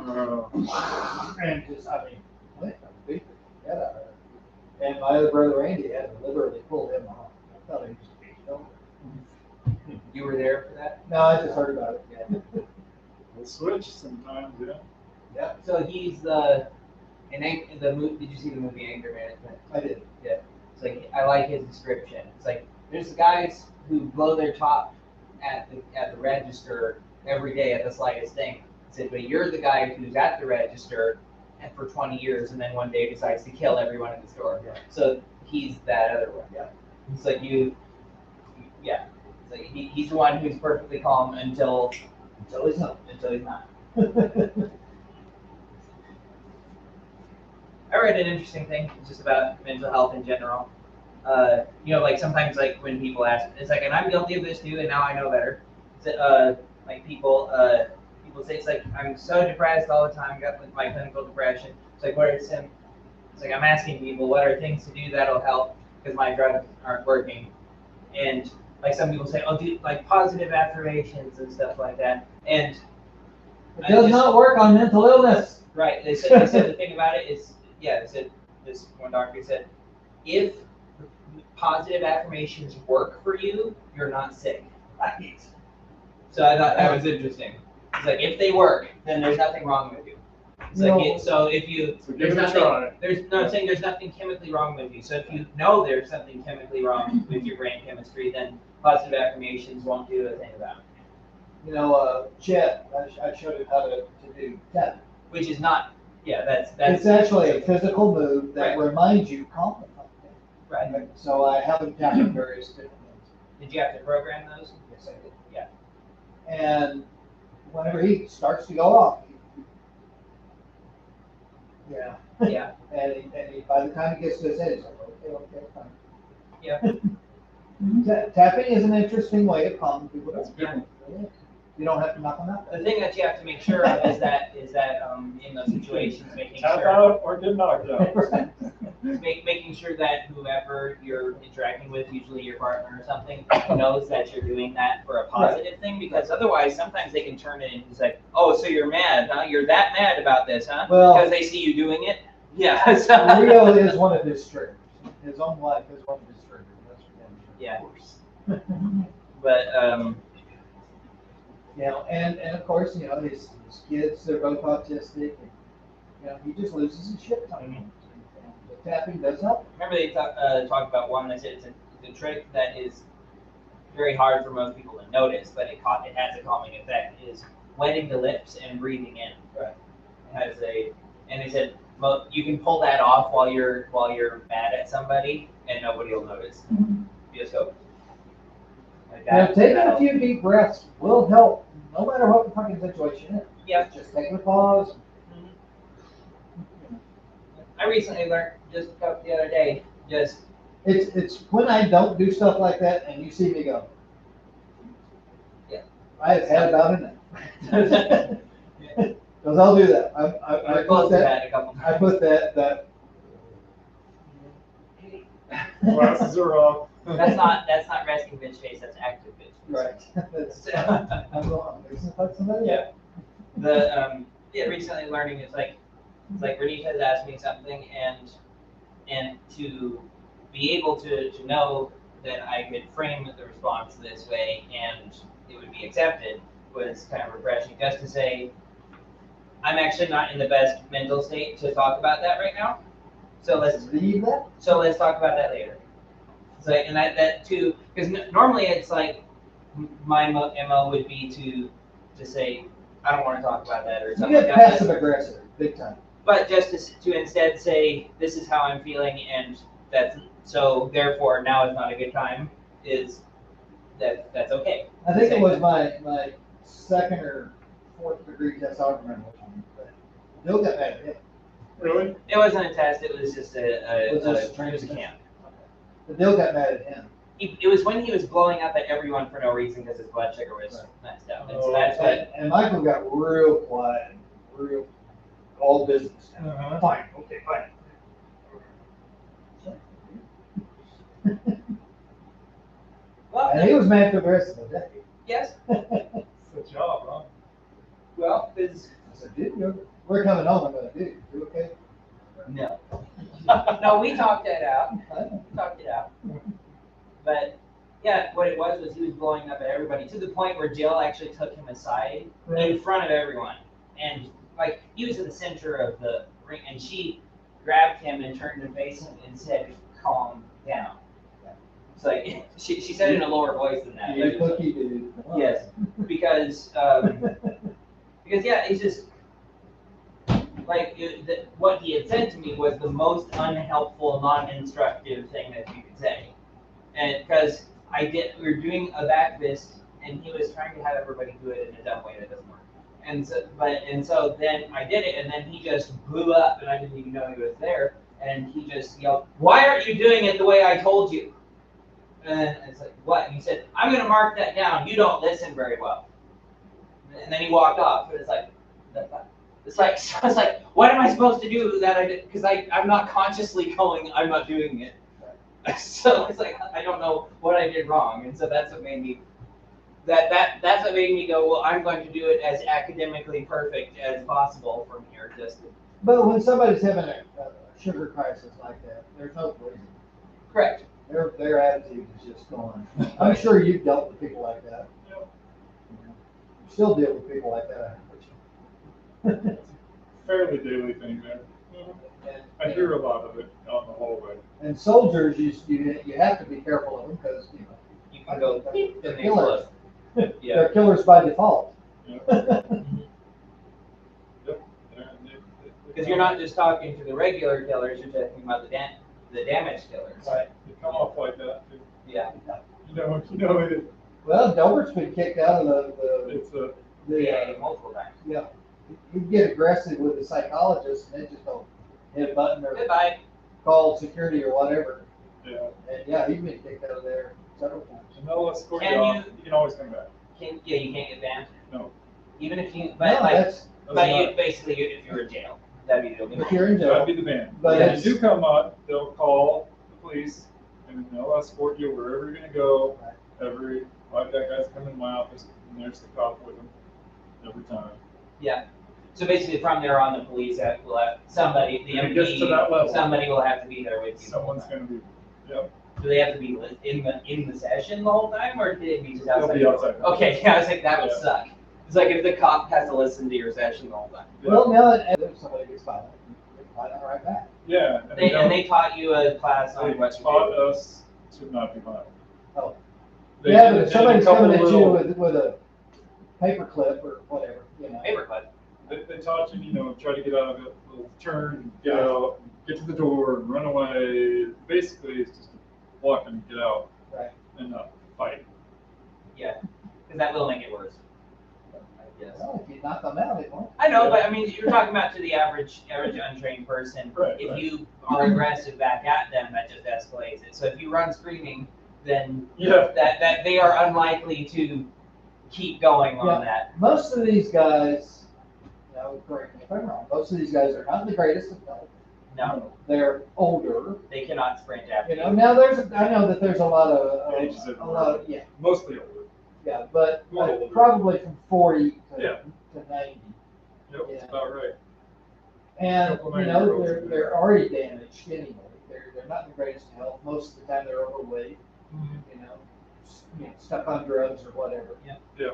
just, I mean, went and beat the head out of her. And my other brother Andy had to literally pull him off. I thought he was beat over. You were there for that? No, I just heard about it. Yeah. We'll switch sometimes, yeah. Yeah, So he's the movie. Did you see the movie Anger Management? I did. It's like I like his description. It's like there's the guys who blow their top at the register every day at the slightest thing. He said, but you're the guy who's at the register for 20 years, and then one day decides to kill everyone in the store. Yeah. So he's that other one. Yeah. It's like yeah. It's like he's the one who's perfectly calm until he's not. I read an interesting thing just about mental health in general. Like sometimes like when people ask, it's like, and I'm guilty of this too, and now I know better. Like people say it's like I'm so depressed all the time, got like my clinical depression. It's like it's like I'm asking people what are things to do that'll help because my drugs aren't working, and like some people say, oh, do like positive affirmations and stuff like that, and it does not work on mental illness. Right. They said the thing about it is, they said this one doctor said, if positive affirmations work for you, you're not sick. Right. So I thought that was interesting. It's like if they work, then there's nothing wrong with you. It's like so if you give it a try. I'm saying there's nothing chemically wrong with you. So if you know there's something chemically wrong with your brain chemistry, then positive affirmations won't do a thing about it. Chet, I showed him how to do tapping. Which is not, that's. It's actually a physical move that reminds you calm. Right. So I have him tapping various different things. Did you have to program those? Yes, I did. Yeah. And whenever he starts to go off, yeah. Yeah. and he, by the time he gets to his head, he's like, okay, fine. Yeah. Tapping is an interesting way of calming people down. Yeah. You don't have to knock them out. The thing that you have to make sure of is that in those situations, making Tap sure out or get knocked out. making sure that whoever you're interacting with, usually your partner or something, knows that you're doing that for a positive thing, because otherwise sometimes they can turn it into like, oh, so you're mad, huh? You're that mad about this, huh? Well, because they see you doing it. Yeah. Rio is one of his triggers. His own life is one of his triggers. That's for damn sure. Yeah. But and of course, his kids, they're both autistic, and he just loses his shit time. And the tapping does help. remember they talked about one that said it's a trick that is very hard for most people to notice, but it has a calming effect, is wetting the lips and breathing in. Right. And they said, well, you can pull that off while you're mad at somebody, and nobody will notice. You just go like that. Taking a few deep breaths will help, no matter what the fucking situation is. Yeah. Just taking a pause. I recently learned just the other day, It's when I don't do stuff like that, and you see me go. Yeah. I have had about enough. Because I'll do that. I put that. a couple times. I put that. Glasses are off. That's not resting bitch face. That's active bitch face. Right. I'm fixing to fuck somebody. Yeah. Recently learning is like Renita has asked me something, and to be able to know that I could frame the response this way and it would be accepted was kind of refreshing. Just to say, I'm actually not in the best mental state to talk about that right now. So let's leave that. So let's talk about that later. So and that too, because normally it's like my MO would be to say I don't want to talk about that or something. You get passive aggressive, big time. But just to instead say this is how I'm feeling and that's so therefore now is not a good time is that's okay. I think it was my second or fourth degree test. I don't remember which one. But Bill got mad at him. Really? It wasn't a test. It was just It was a camp. The Bill got mad at him. It was when he was blowing up at everyone for no reason because his blood sugar was messed up. And so that's what. And Michael got real quiet, real all business. Fine, okay, fine. Well, And he was mad for the rest of the day. yes. Good job, huh? Well, it's I said, dude, we're coming home. I'm going, dude, you okay? no. No, we talked that out. Talked it out. But yeah, what it was he was blowing up at everybody to the point where Jill actually took him aside in front of everyone, and like he was in the center of the ring, and she grabbed him and turned to face him and said, "Calm down." It's like she said it in a lower voice than that. You cookie dude. Yes, because yeah, he's just like, what he had said to me was the most unhelpful, non-instructive thing that you could say. And because we were doing a back fist, and he was trying to have everybody do it in a dumb way that doesn't work. And so then I did it, and then he just blew up, and I didn't even know he was there. And he just yelled, "Why aren't you doing it the way I told you?" And it's like, what? And he said, "I'm going to mark that down. You don't listen very well." And then he walked off. And it's like, I was like, what am I supposed to do that I did? Because I'm not consciously going, I'm not doing it. So it's like, I don't know what I did wrong. And so that's what made me, that's what made me go, well, I'm going to do it as academically perfect as possible from here. But when somebody's having a sugar crisis like that, there's no reason. Correct. Their attitude is just gone. I'm sure you've dealt with people like that. Yep. You still deal with people like that. Fairly daily thing there. I hear a lot of it out in the hallway. And soldiers, you have to be careful of them because You can go, they're killers. Yeah. They're killers by default. Because you're not just talking to the regular killers, you're talking about the damage killers. Right. They come off like that too. Yeah. You know it. Well, Delbert's been kicked out of It's a Yeah, multiple times. yeah. He'd get aggressive with the psychologist and then just go hit a button or Goodbye. call security or whatever. yeah. And yeah, he's been kicked out of there several times. And they'll escort Can you off. you- You can always come back. You can't get banned. No. Even if you, No, but like, that's, you basically, if you're in jail, that'd be the only. if you're in That'd jail. be the ban. But When it's- you do come up, they'll call the police and they'll escort you wherever you're gonna go. I've got guys come in my office and there's the cop with them every time. Yeah. So basically, from there on, the police will have somebody, the When it gets to that MP, level. somebody will have to be there with you. Someone's gonna be, yep. Do they have to be in the session the whole time, or can it be just They'll outside? be outside. Okay, yeah, I was like, that would Yeah. suck. It's like if the cop has to listen to your session the whole time. Well, now that if somebody gets violent, they can find out right back. Yeah. And they taught you a class They on what to taught do. us to not be violent. Oh. They Yeah, did- but they if did somebody's a couple coming at you little- with a paper clip or whatever, Paperclip. They taught you, try to get out of it, little turn, get out, get to the door, and run away. Basically, it's just walk and get out Right. and not fight. Yeah, because that will make it worse. I guess. Well, if you knock them out, it won't. I know, but I mean, you're talking about to the average untrained person. Right, If right. you are aggressive back at them, that just escalates it. So if you run screaming, then Yeah. that they are unlikely to keep going on that. Most of these guys, correct me if I'm wrong, most of these guys are not the greatest of health. No, They're older. they cannot sprint after you. Now I know that there's a lot of, Ages of- yeah, Mostly older. yeah, but More older. probably from 40 Yeah. to 90. Yep, Yeah. that's about right. And, Couple 90-year-olds. they're already damaged anyway. They're not in the greatest of health. Most of the time they're overweight, stuck on drugs or whatever. Yeah.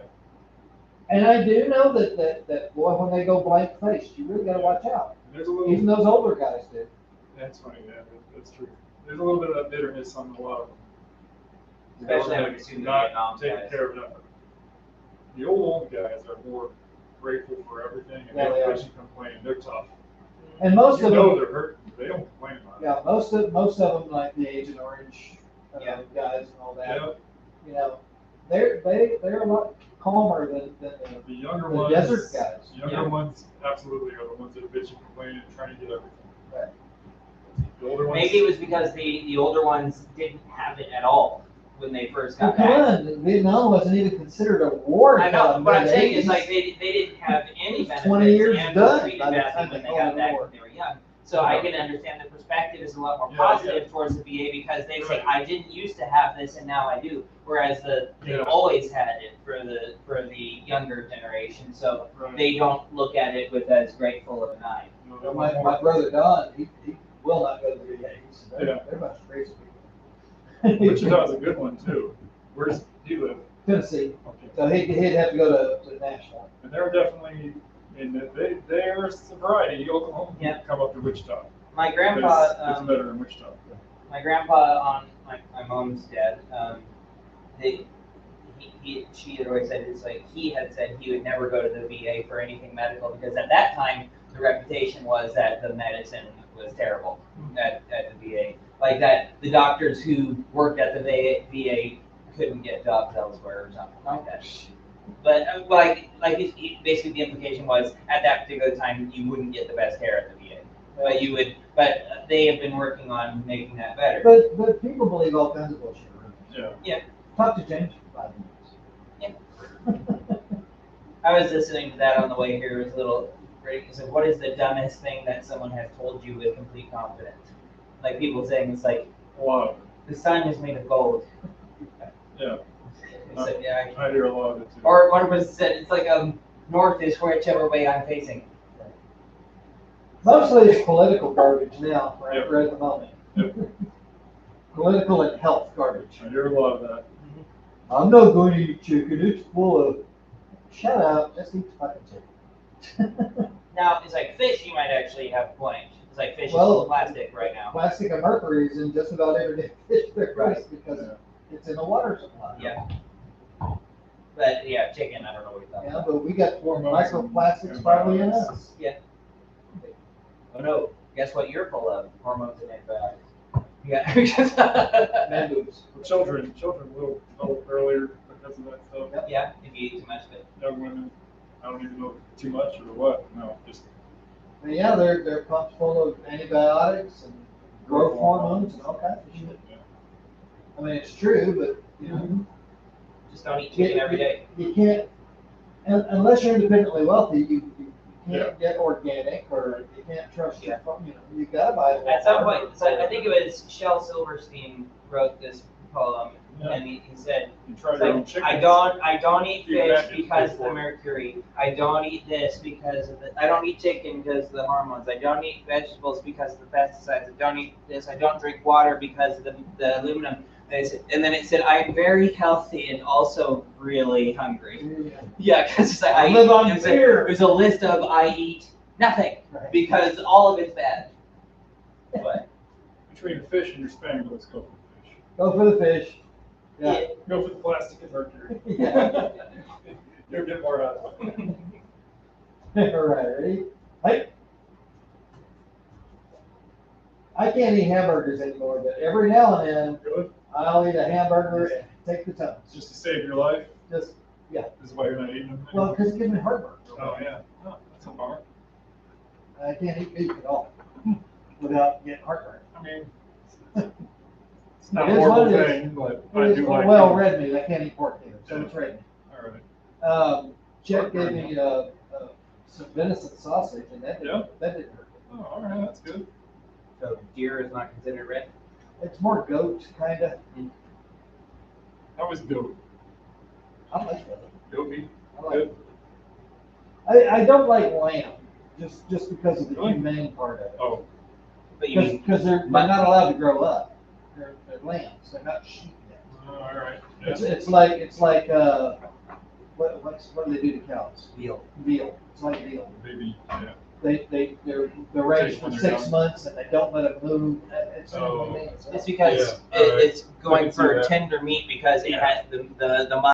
And I do know that boy, when they go blank faced, you really gotta watch out. There's a little. Even those older guys do. That's funny. Yeah, that's true. There's a little bit of that bitterness on a lot of them. Especially, I would assume, the not Vietnam taking guys. care of nothing. The old guys are more grateful for everything, and Yeah, they they are. actually complain. They're tough. And most You of know them, they're hurt. They don't complain about it. yeah, most of them, like the Agent Orange Yeah. guys and all that. Yeah. They're a lot calmer than The younger the ones, desert guys. younger ones absolutely are the ones that are bitching, complaining, and trying to get everything. Right. The older ones. Maybe it was because the older ones didn't have it at all when they first got back. Because Vietnam wasn't even considered a war. I know, until what I'm the saying is 80s. like they didn't have any benefits 20 years and done were treated by the badly time when they they go got to back war. when they were young. So I can understand the perspective is a lot more Yeah, positive yeah. towards the VA because they say, Right. I didn't used to have this and now I do. Whereas they Yeah. always had it for the younger generation. So Right. they don't look at it with as grateful of an eye. No, You they know, want my more. brother Don, he will not go to the VA. He said, Yeah. they're a bunch of crazy people. Wichita's a good one too. Where's he live? Tennessee. Okay. So he'd have to go to Nashville. And they're definitely in that there's a variety. Oklahoma Yeah. people come up to Wichita. My It's grandpa, better in Wichita. my grandpa on my mom's dad, she had always said, it's like, he had said he would never go to the VA for anything medical, because at that time, the reputation was that the medicine was terrible at the VA. Like that, the doctors who worked at the VA couldn't get jobs elsewhere or something like that. But basically the implication was, at that particular time, you wouldn't get the best care at the VA. But you would, they have been working on making that better. But people believe all kinds of bullshit. Yeah. Yeah. Talk to James for 5 minutes. I was listening to that on the way here. It was a little great. He said, "What is the dumbest thing that someone has told you with complete confidence?" Like people saying, "It's like A lot of it. the sun is made of gold." Yeah. He said, "Yeah." I hear a lot of it too. Or one person said, "It's like north is whichever way I'm facing." Mostly it's political garbage now, right, Yep. right at the moment. Yep. Political and health garbage. I hear a lot of that. I'm not going to eat chicken, it's full of... Shut up, just eat fucking chicken. Now it's like fish. You might actually have a point. It's like fish is Well, full of plastic right now. Plastic and mercury is in just about every fish there is Right. because Yeah. it's in the water supply. Yeah. But yeah, chicken. I don't know what you're talking Yeah, about. but we got more Hormones microplastics and probably in antibiotics. us. Oh no! Guess what? You're full of hormones and antibiotics. Yeah. Man boobs. Well, children will develop earlier because of that stuff. Yeah, if you eat too much of it. Young women, I don't even know if too much or what. No, just But yeah, they're pumped full of antibiotics and growth hormones and all kinds of shit. yeah. I mean, it's true, but, you know, Just don't eat chicken every day. you can't, unless you're independently wealthy, you Yeah. can't get organic or you can't trust your, Yeah. farm, you know, you gotta buy it. At some point, so I think it was Shel Silverstein wrote this poem, Yeah. and he said, You try it's your own like, chicken. I don't eat You fish imagine because of before. the mercury. I don't eat this because of the. I don't eat chicken because of the hormones. I don't eat vegetables because of the pesticides. I don't eat this. I don't drink water because of the aluminum. And then it said, I'm very healthy and also really hungry. Yeah, because it's like I live on beer. There's a list of I eat nothing Right. because all of it's bad. But Between the fish and your spam, let's go for the fish. Go for the fish. Yeah. Go for the plastic and mercury. Yeah. You'll get more out of it. All right, ready? Hey. I can't eat hamburgers anymore, but every now and then Really? I'll eat a hamburger and take the tongues. Just to save your life? Just, This is why you're not eating them? well, because it gives me heartburn. Oh, yeah. Oh, that's a bummer. I can't eat beef at all without getting heartburn. I mean, it's not It a is what horrible it is. thing, but I It is, do like well, them. red meat, I can't eat pork either, so it's red meat. All right. Chet gave me some venison sausage and that Yeah? didn't hurt. Oh, all right, that's good. so deer is not considered red. It's more goat, kinda. How was goat? I like that. Goat meat? I like Good. I don't like lamb, just because of the Really? humane part of it. Oh, But you mean Because they're not allowed to grow up. They're lambs, they're not sheep yet. all right. It's Yeah. like, what do they do to cows? veal? Veal, it's like veal. Maybe, yeah. They're raised for When they're 6 young. months and they don't let them move. It's Oh. inhumane. It's because Yeah, all right. it's I going can see for that. tender meat because it Yeah. has the